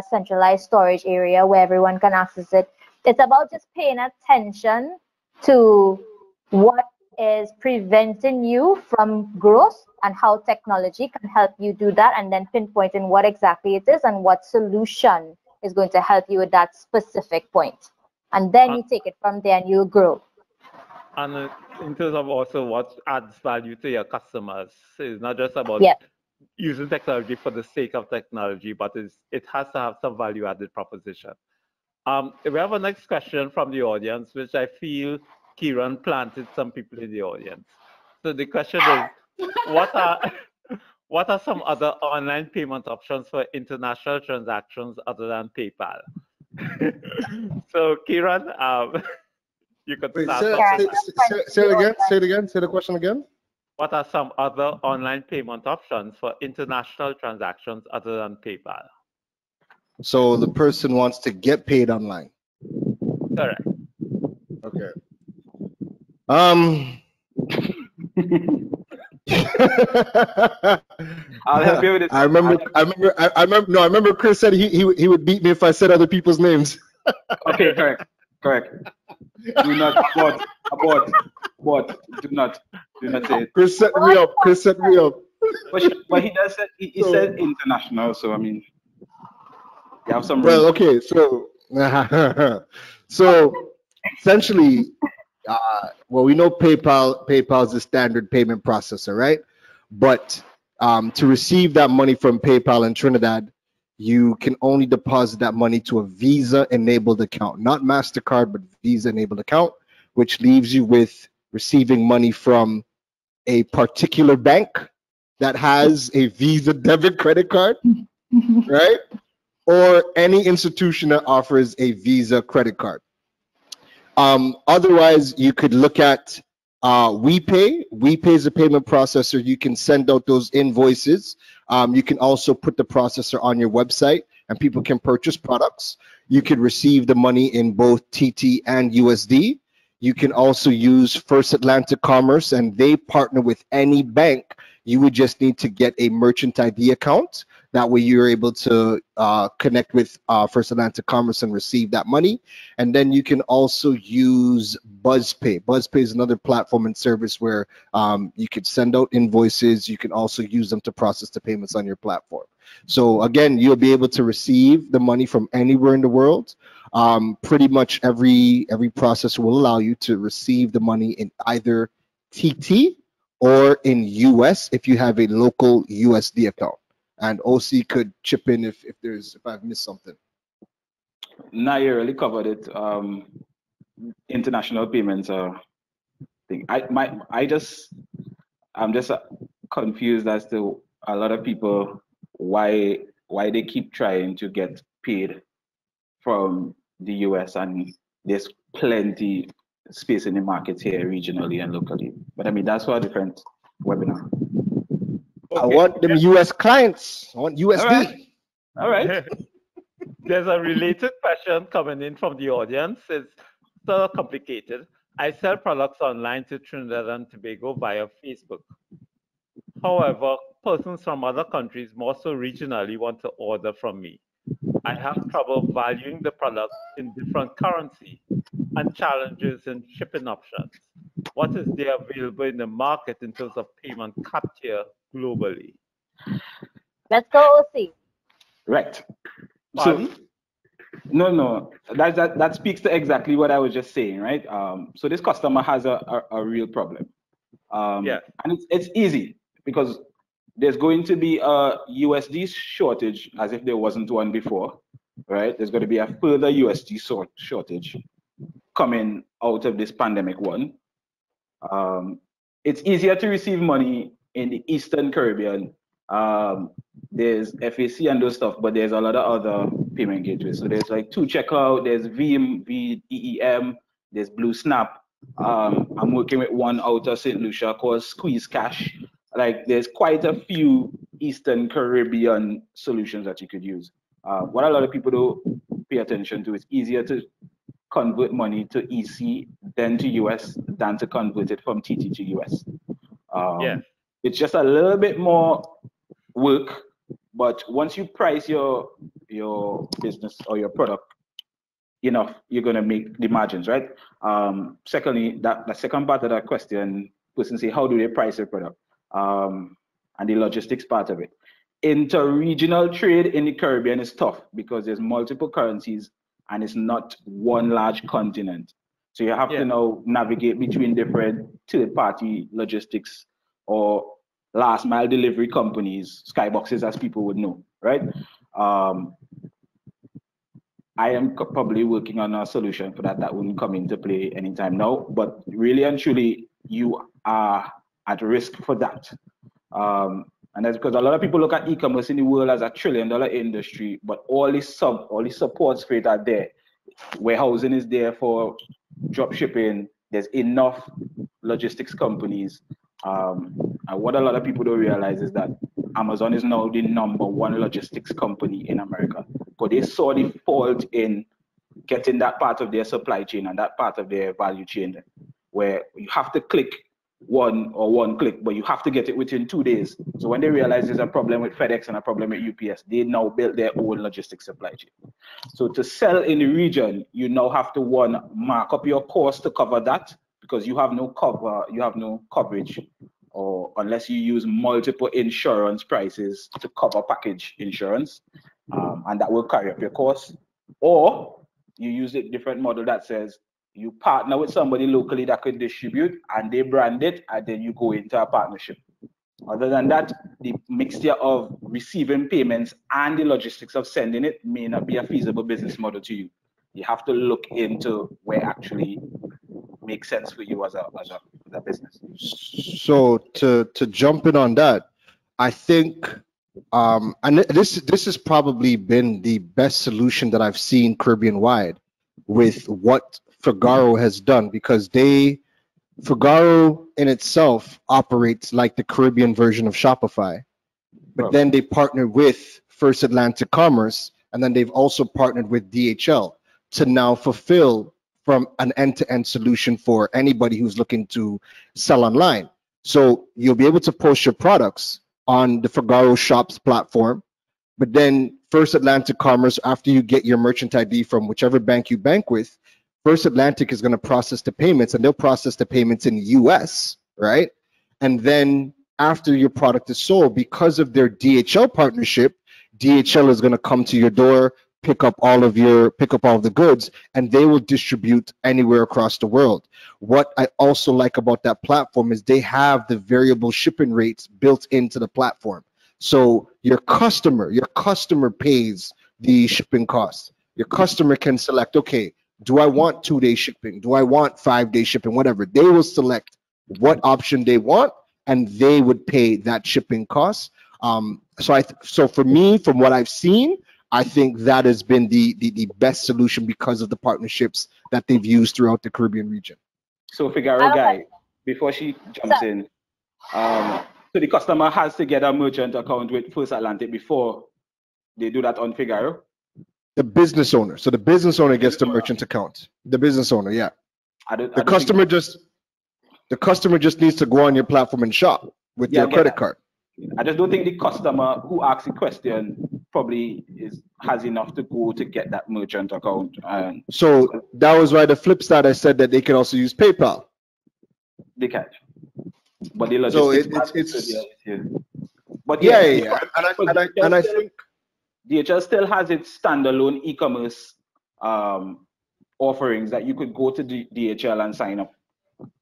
centralized storage area where everyone can access it. It's about just paying attention to what is preventing you from growth and how technology can help you do that, and then pinpointing what exactly it is and what solution is going to help you with that specific point. And then you take it from there and you'll grow. And in terms of also what adds value to your customers, it's not just about using technology for the sake of technology, but it has to have some value-added proposition. We have a next question from the audience, which I feel Kieran planted some people in the audience. So the question is, what are some other online payment options for international transactions other than PayPal? So Kieran, you could start. Say it again. Say it again. Say the question again. What are some other online payment options for international transactions other than PayPal? So the person wants to get paid online. Correct. Okay. I'll help you with it. I remember Chris said he would beat me if I said other people's names. Okay, correct. Do not abort. Do not say it. Chris set me up. But he does say he said international, so I mean you have some room. Well, okay, so essentially we know PayPal is the standard payment processor, right? But to receive that money from PayPal in Trinidad, you can only deposit that money to a Visa-enabled account, not MasterCard, but Visa-enabled account, which leaves you with receiving money from a particular bank that has a Visa debit credit card, right? Or any institution that offers a Visa credit card. Otherwise, you could look at WePay is a payment processor. You can send out those invoices. You can also put the processor on your website and people can purchase products. You can receive the money in both TT and USD. You can also use First Atlantic Commerce, and they partner with any bank. You would just need to get a merchant ID account. That way you're able to connect with First Atlantic Commerce and receive that money. And then you can also use BuzzPay. BuzzPay is another platform and service where you could send out invoices. You can also use them to process the payments on your platform. So again, you'll be able to receive the money from anywhere in the world. Pretty much every processor will allow you to receive the money in either TT or in US if you have a local USD account. And OC could chip in if I've missed something. Now you really covered it. International payments thing. I'm just confused as to a lot of people why they keep trying to get paid from the US, and there's plenty space in the markets here regionally and locally. But I mean, that's for a different webinar. Okay. I want them US clients. I want USD. All right. There's a related question coming in from the audience. It's so complicated. I sell products online to Trinidad and Tobago via Facebook. However, persons from other countries, more so regionally, want to order from me. I have trouble valuing the product in different currency and challenges in shipping options. What is there available in the market in terms of payment capture globally? Let's go OC. Right. Pardon? So, no, that speaks to exactly what I was just saying, right? So this customer has a real problem. Yeah. And it's easy because there's going to be a USD shortage as if there wasn't one before, right? There's going to be a further USD shortage coming out of this pandemic one. It's easier to receive money in the Eastern Caribbean. There's FAC and those stuff, but there's a lot of other payment gateways. So there's like 2Checkout, there's VEEM, there's Blue Snap. I'm working with one out of St. Lucia called Squeeze Cash. Like there's quite a few Eastern Caribbean solutions that you could use. What a lot of people don't pay attention to, it's easier to convert money to EC than to US than to convert it from TT to US. Yeah. It's just a little bit more work, but once you price your business or your product enough, you're gonna make the margins, right? Secondly, the second part of that question, person say, how do they price their product? And the logistics part of it. Inter-regional trade in the Caribbean is tough because there's multiple currencies and it's not one large continent. So you have to now navigate between different third-party logistics or last mile delivery companies, skyboxes as people would know, right? I am probably working on a solution for that. That wouldn't come into play anytime now, but really and truly, you are at risk for that. And that's because a lot of people look at e-commerce in the world as $1 trillion industry, but all the supports for it are there. Warehousing is there for drop shipping. There's enough logistics companies. And what a lot of people don't realize is that Amazon is now the #1 logistics company in America. But they saw the fault in getting that part of their supply chain and that part of their value chain, where you have to click one click, but you have to get it within 2 days. So when they realize there's a problem with FedEx and a problem with UPS, they now built their own logistics supply chain. So to sell in the region, you now have to mark up your cost to cover that, because you have no coverage, or unless you use multiple insurance prices to cover package insurance, and that will carry up your cost. Or you use a different model that says you partner with somebody locally that could distribute and they brand it, and then you go into a partnership. Other than that, the mixture of receiving payments and the logistics of sending it may not be a feasible business model to you. You have to look into where actually makes sense for you as a business. So to jump in on that, I think, and this has probably been the best solution that I've seen Caribbean wide with what Figaro has done, because they Fugaro in itself operates like the Caribbean version of Shopify, but then they partnered with First Atlantic Commerce, and then they've also partnered with DHL to now fulfill from an end-to-end solution for anybody who's looking to sell online. So you'll be able to post your products on the Fugaro Shops platform, but then First Atlantic Commerce, after you get your merchant ID from whichever bank you bank with, First Atlantic is going to process the payments, and they'll process the payments in the US, right? And then after your product is sold, because of their DHL partnership, DHL is going to come to your door, pick up all of the goods, and they will distribute anywhere across the world. What I also like about that platform is they have the variable shipping rates built into the platform. So your customer pays the shipping costs. Your customer can select, okay, do I want 2-day shipping? Do I want 5-day shipping? Whatever. They will select what option they want, and they would pay that shipping cost. So for me, from what I've seen, I think that has been the best solution because of the partnerships that they've used throughout the Caribbean region. So Figaro guy, before she jumps in, so the customer has to get a merchant account with First Atlantic before they do that on Figaro? The business owner. So the business owner gets the merchant account. The business owner, yeah. The customer just needs to go on your platform and shop with their credit card. I just don't think the customer who asks the question probably has enough to go to get that merchant account. So that was why the flip side, I said that they can also use PayPal. They can. But the logistics and I think DHL still has its standalone e-commerce offerings that you could go to DHL and sign up.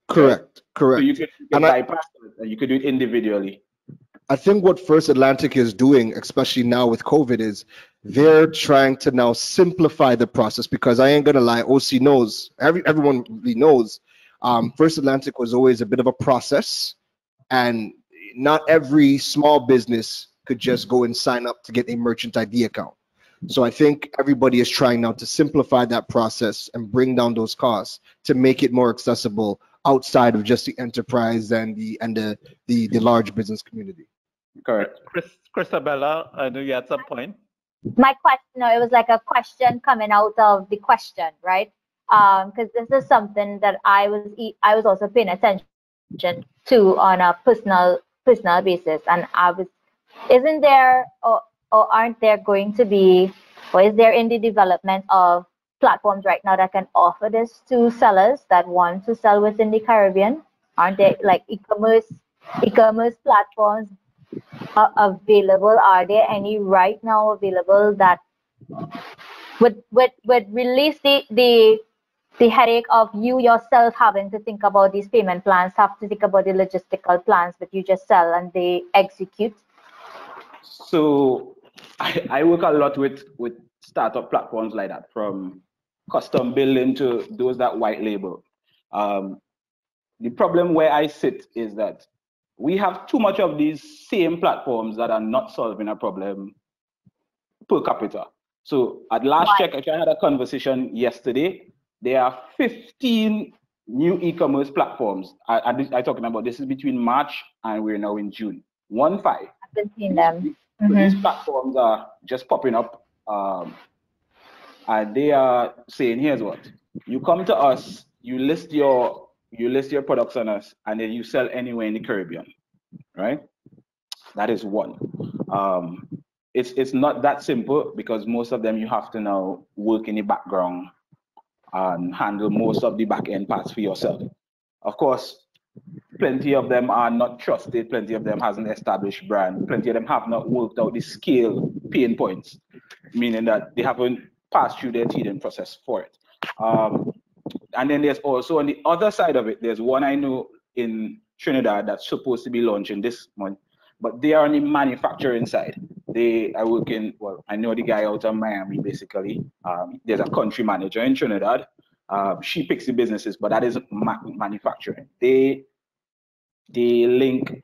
Correct. So you could bypass it and you could do it individually. I think what First Atlantic is doing, especially now with COVID, is they're trying to now simplify the process, because I ain't gonna lie, OC knows, everyone really knows, First Atlantic was always a bit of a process, and not every small business could just go and sign up to get a merchant ID account. So I think everybody is trying now to simplify that process and bring down those costs to make it more accessible outside of just the enterprise and the large business community. Correct. Christabella, I know you had some point. My question, no, it was like a question coming out of the question, right? Because this is something that I was also paying attention to on a personal basis, and isn't there or aren't there going to be, or is there in the development of platforms right now that can offer this to sellers that want to sell within the Caribbean? Aren't there like e-commerce platforms available? Are there any right now available that would release the headache of you yourself having to think about these payment plans, have to think about the logistical plans, but you just sell and they execute? So I work a lot with startup platforms like that, from custom building to those that white label. The problem where I sit is that we have too much of these same platforms that are not solving a problem per capita. So at last check, I had a conversation yesterday. There are 15 new e-commerce platforms. I'm talking about, this is between March and we're now in June. 15. I've been seeing them. So these platforms are just popping up, and they are saying, here's what, you come to us, you list your products on us, and then you sell anywhere in the Caribbean, right? That is one. It's not that simple, because most of them you have to now work in the background and handle most of the back end parts for yourself. Of course, plenty of them are not trusted, plenty of them hasn't established brand, plenty of them have not worked out the scale pain points, meaning that they haven't passed through their teething process for it. And then there's also, on the other side of it, there's one I know in Trinidad that's supposed to be launching this month, but they are on the manufacturing side. I know the guy out of Miami, basically. There's a country manager in Trinidad. She picks the businesses, but that is manufacturing. They link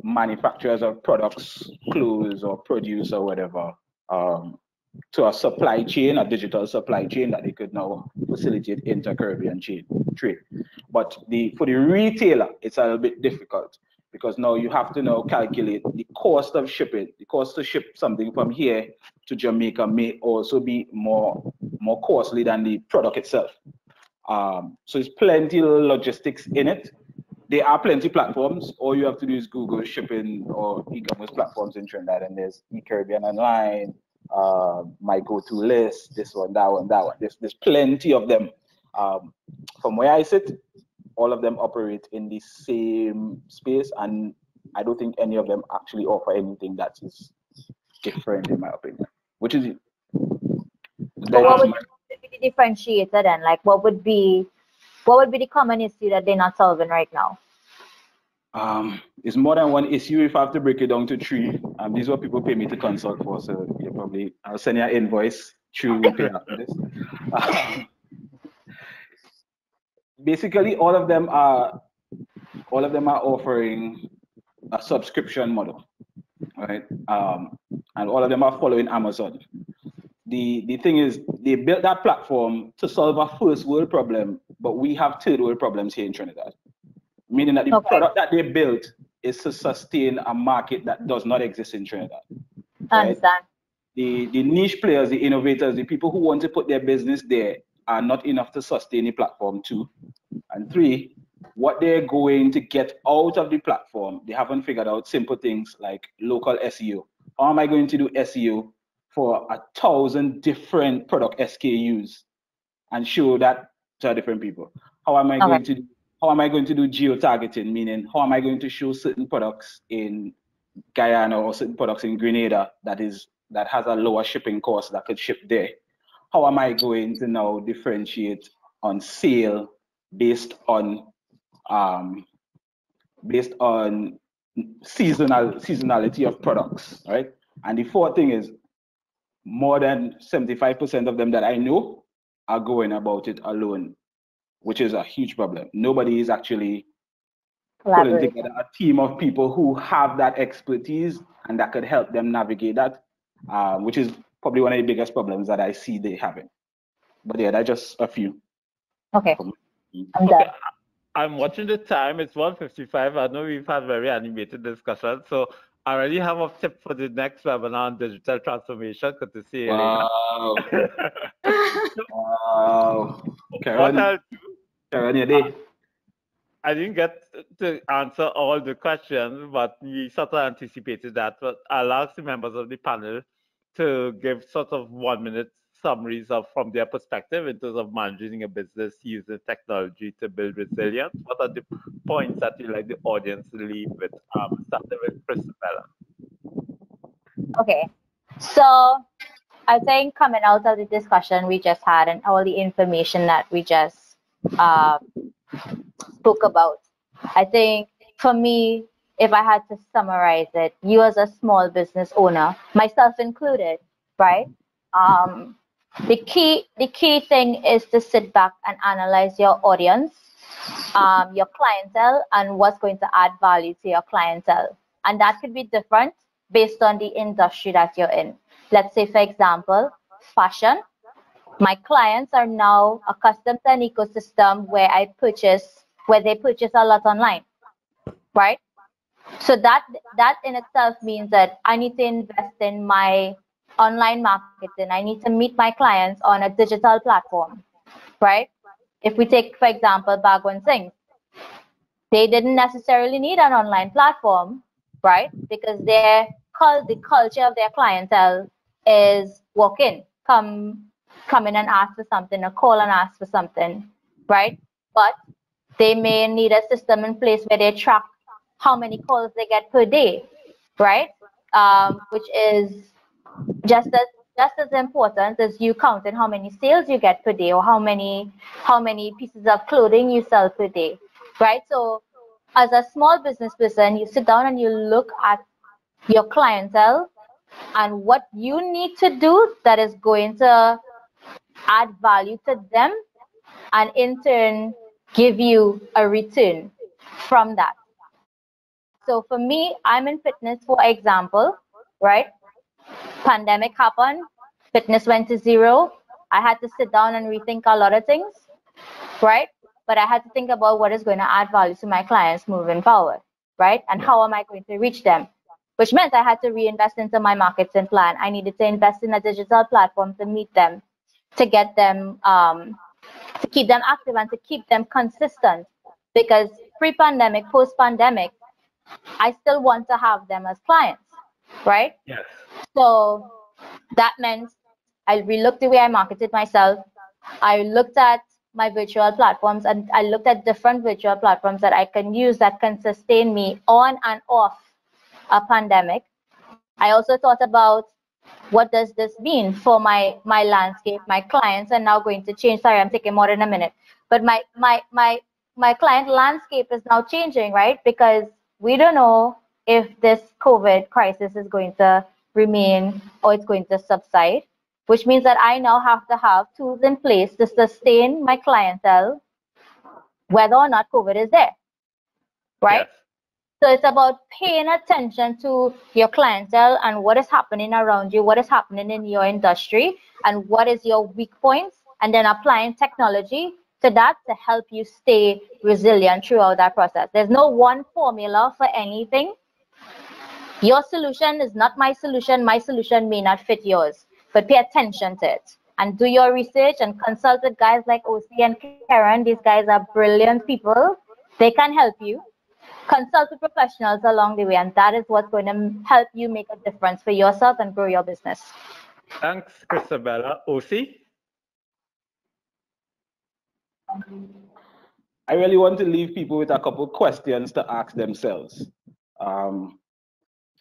manufacturers of products, clothes or produce or whatever, to a supply chain, a digital supply chain that they could now facilitate inter-Caribbean trade. But for the retailer, it's a little bit difficult because now you have to now calculate the cost of shipping. The cost to ship something from here to Jamaica may also be more costly than the product itself. So it's plenty of logistics in it. There are plenty platforms. All you have to do is Google shipping or e-commerce platforms in Trinidad, and there's eCaribbean Online, My Go-To List, this one, that one, that one. There's plenty of them. From where I sit, all of them operate in the same space, and I don't think any of them actually offer anything that is different, in my opinion. Which is So what would be the differentiator then? Like, what would be the common issue that they're not solving right now? It's more than one issue if I have to break it down to three. These are what people pay me to consult for, so I'll send you an invoice through we pay after this. Basically, all of them are offering a subscription model, right? And all of them are following Amazon. The thing is, they built that platform to solve a first world problem, but we have third world problems here in Trinidad. Meaning that the product that they built is to sustain a market that does not exist in Trinidad. I understand. The niche players, the innovators, the people who want to put their business there are not enough to sustain the platform, 2. And 3, what they're going to get out of the platform, they haven't figured out simple things like local SEO. How am I going to do SEO for 1,000 different product SKUs and show that to different people? How am I going to do geo-targeting, meaning how am I going to show certain products in Guyana or certain products in Grenada that has a lower shipping cost that could ship there? How am I going to now differentiate on sale based on seasonality of products, right? And the fourth thing is, more than 75% of them that I know are going about it alone, which is a huge problem. Nobody is actually putting together a team of people who have that expertise and that could help them navigate that, which is probably one of the biggest problems that I see they having. But yeah, that's just a few. Okay. I'm done. I'm watching the time. It's 1:55. I know we've had very animated discussion. So I already have a tip for the next webinar on digital transformation. Good to see you. Wow. Wow. Karen, Karen, I didn't get to answer all the questions, but we sort of anticipated that. But I'll ask the members of the panel to give sort of 1-minute summaries from their perspective in terms of managing a business using technology to build resilience. What are the points that you like the audience to leave with? Starting with Christabella. Okay, so I think coming out of the discussion we just had and all the information that we just spoke about, I think for me, if I had to summarize it, you as a small business owner, myself included, right? The key thing is to sit back and analyze your audience, your clientele, and what's going to add value to your clientele. And that could be different based on the industry that you're in. Let's say, for example, fashion. My clients are now accustomed to an ecosystem where they purchase a lot online, right? So that in itself means that I need to invest in my online marketing. I need to meet my clients on a digital platform, right? If we take, for example, Bag One Things, they didn't necessarily need an online platform, right? Because the culture of their clientele is walk in, come in and ask for something, or call and ask for something, right? But they may need a system in place where they track how many calls they get per day, right? Which is just as important as you counting how many sales you get per day or how many pieces of clothing you sell per day, right? So as a small business person, you sit down and you look at your clientele and what you need to do that is going to add value to them and in turn give you a return from that. So for me, I'm in fitness, for example, right? Pandemic happened, fitness went to zero. I had to sit down and rethink a lot of things, right? but I had to think about what is going to add value to my clients moving forward, right? And how am I going to reach them? Which meant I had to reinvest into my marketing plan. I needed to invest in a digital platform to meet them, to get them, to keep them active and to keep them consistent. Because pre-pandemic, post-pandemic, I still want to have them as clients, right? Yes. So that meant I relooked the way I marketed myself. I looked at my virtual platforms, and I looked at different virtual platforms that I can use that can sustain me on and off a pandemic. I also thought about what does this mean for my landscape. My clients are now going to change. Sorry, I'm taking more than a minute. But my client landscape is now changing, right? Because we don't know if this COVID crisis is going to remain or it's going to subside, which means that I now have to have tools in place to sustain my clientele, whether or not COVID is there, right? Yes. So it's about paying attention to your clientele and what is happening around you, what is happening in your industry, and what is your weak points, and then applying technology to that to help you stay resilient throughout that process. There's no one formula for anything. Your solution is not my solution. My solution may not fit yours, but pay attention to it and do your research and consult with guys like OC and Karen. These guys are brilliant people. They can help you. Consult with professionals along the way, and that is what's going to help you make a difference for yourself and grow your business. Thanks, Christabella. OC? I really want to leave people with a couple questions to ask themselves.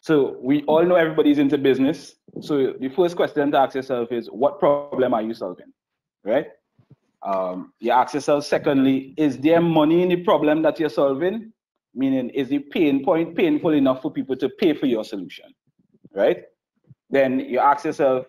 So we all know everybody's into business. So the first question to ask yourself is, what problem are you solving, right? You ask yourself, secondly, is there money in the problem that you're solving? Meaning, is the pain point painful enough for people to pay for your solution, right? Then you ask yourself,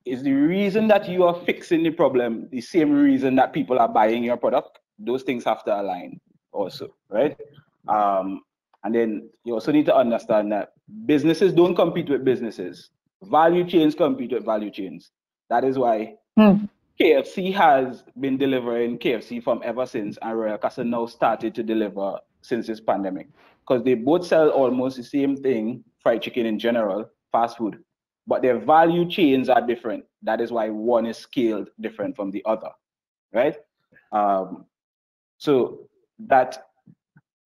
is the reason that you are fixing the problem the same reason that people are buying your product? Those things have to align also, right? And then you also need to understand that businesses don't compete with businesses. Value chains compete with value chains. That is why KFC has been delivering KFC from ever since, and Royal Castle now started to deliver since this pandemic, because they both sell almost the same thing, fried chicken in general, fast food, but their value chains are different. That is why one is scaled different from the other, right? So that,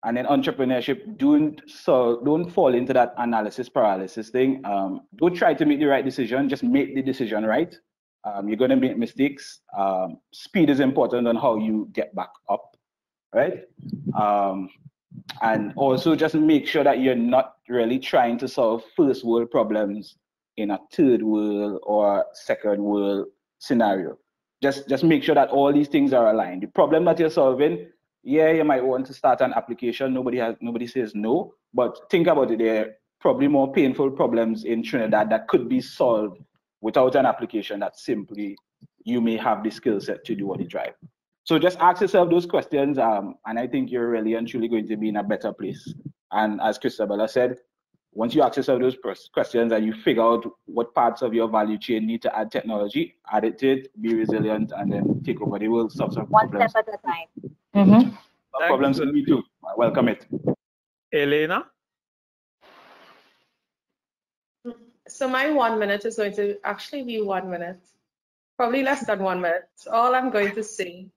and then entrepreneurship, don't fall into that analysis paralysis thing. Don't try to make the right decision, just make the decision right. You're going to make mistakes. Speed is important on how you get back up, right? And also just make sure that you're not really trying to solve first world problems in a third world or second world scenario. Just make sure that all these things are aligned. The problem that you're solving, yeah, you might want to start an application. Nobody says no, but think about it. There are probably more painful problems in Trinidad that could be solved without an application that simply you may have the skill set to do what you drive. So just ask yourself those questions, and I think you're really and truly going to be in a better place. And as Christabella said, once you ask yourself those questions and you figure out what parts of your value chain need to add technology, add it to it, be resilient, and then take over the world, solve some One problems. step at a time. Problems with me too. I welcome it. Elena? So my 1 minute is going to actually be 1 minute, probably less than 1 minute. So all I'm going to say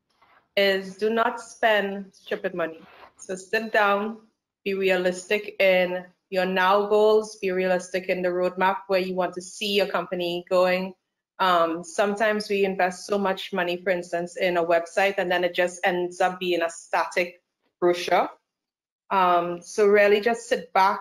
is do not spend stupid money. So sit down, be realistic in your now goals, be realistic in the roadmap where you want to see your company going. Sometimes we invest so much money, for instance, in a website, and then it just ends up being a static brochure. So really just sit back.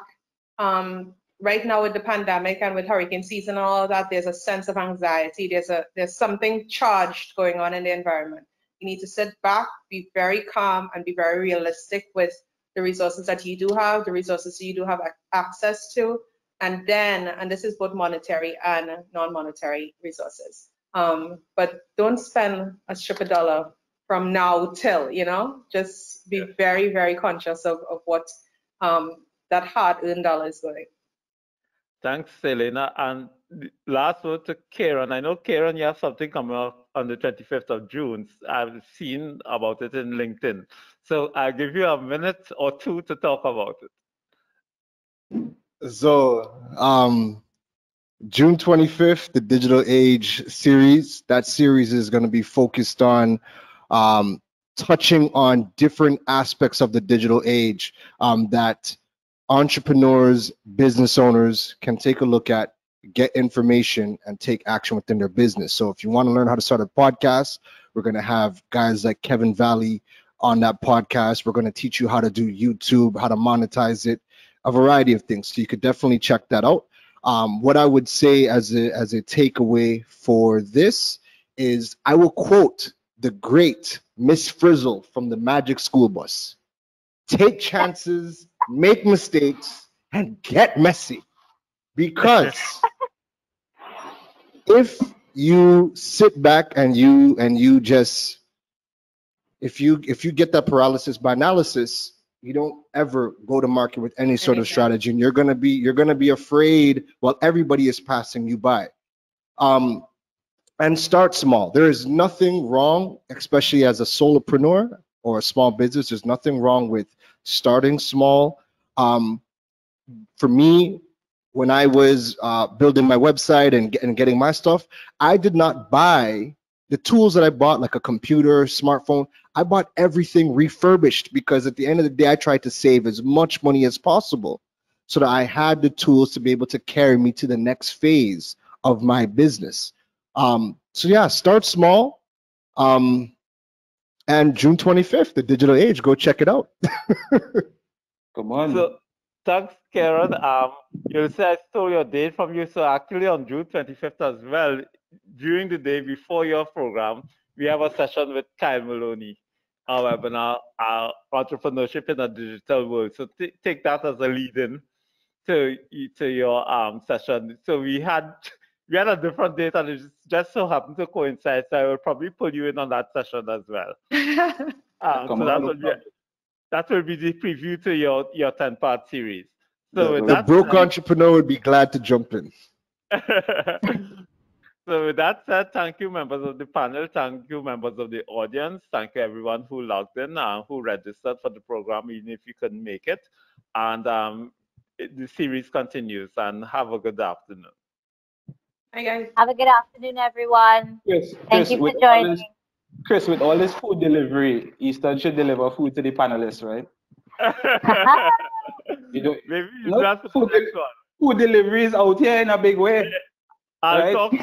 Right now with the pandemic and with hurricane season and all of that, there's a sense of anxiety. There's something charged going on in the environment. You need to sit back, be very calm, and be very realistic with the resources that you do have, the resources you do have access to, and then, and this is both monetary and non-monetary resources. But don't spend a stupid dollar from now till, just be very, very conscious of what that hard-earned dollar is going. Thanks, Selena. And last word to Karen. I know, Karen, you have something coming up on the 25th of June. I've seen about it in LinkedIn. So I'll give you a minute or two to talk about it. So, June 25th, the Digital Age series. That series is going to be focused on touching on different aspects of the digital age that entrepreneurs, business owners can take a look at, get information, and take action within their business. So if you want to learn how to start a podcast, we're going to have guys like Kevin Valley on that podcast. We're going to teach you how to do YouTube, how to monetize it, a variety of things. So you could definitely check that out. What I would say as a takeaway for this is I will quote the great Miss Frizzle from the Magic School Bus. Take chances, make mistakes, and get messy. Because if you sit back and you just if you get that paralysis by analysis, you don't ever go to market with any sort of strategy, and you're gonna be afraid while everybody is passing you by. And start small. There is nothing wrong, especially as a solopreneur or a small business. There's nothing wrong with starting small. For me, when I was building my website and getting my stuff, I did not buy the tools that I bought, like a computer, smartphone. I bought everything refurbished because at the end of the day, I tried to save as much money as possible so that I had the tools to be able to carry me to the next phase of my business. So yeah, start small. And June 25th, the Digital Age, go check it out. Come on. So thanks, Karen. You'll say I stole your date from you. So actually on June 25th as well, during the day before your program, we have a session with Kyle Maloney, our webinar, Entrepreneurship in a Digital World. So take that as a lead-in to your session. So we had a different date, and it just so happened to coincide. So I will probably pull you in on that session as well. So that will be the preview to your 10-part series. So with The that broke said, entrepreneur would be glad to jump in. So with that said, thank you, members of the panel. Thank you, members of the audience. Thank you, everyone who logged in and who registered for the program, even if you couldn't make it. And the series continues. And have a good afternoon. Hi, guys. Have a good afternoon, everyone. Thank you for joining. Chris, with all this food delivery, Eastern should deliver food to the panelists, right? Maybe you just food delivery is out here in a big way. I'll talk to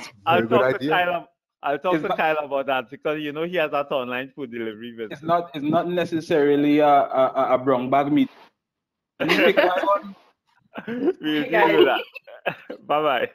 Kyle about that, because you know he has that online food delivery business. It's not necessarily a brown bag meat. We'll do that. Bye bye.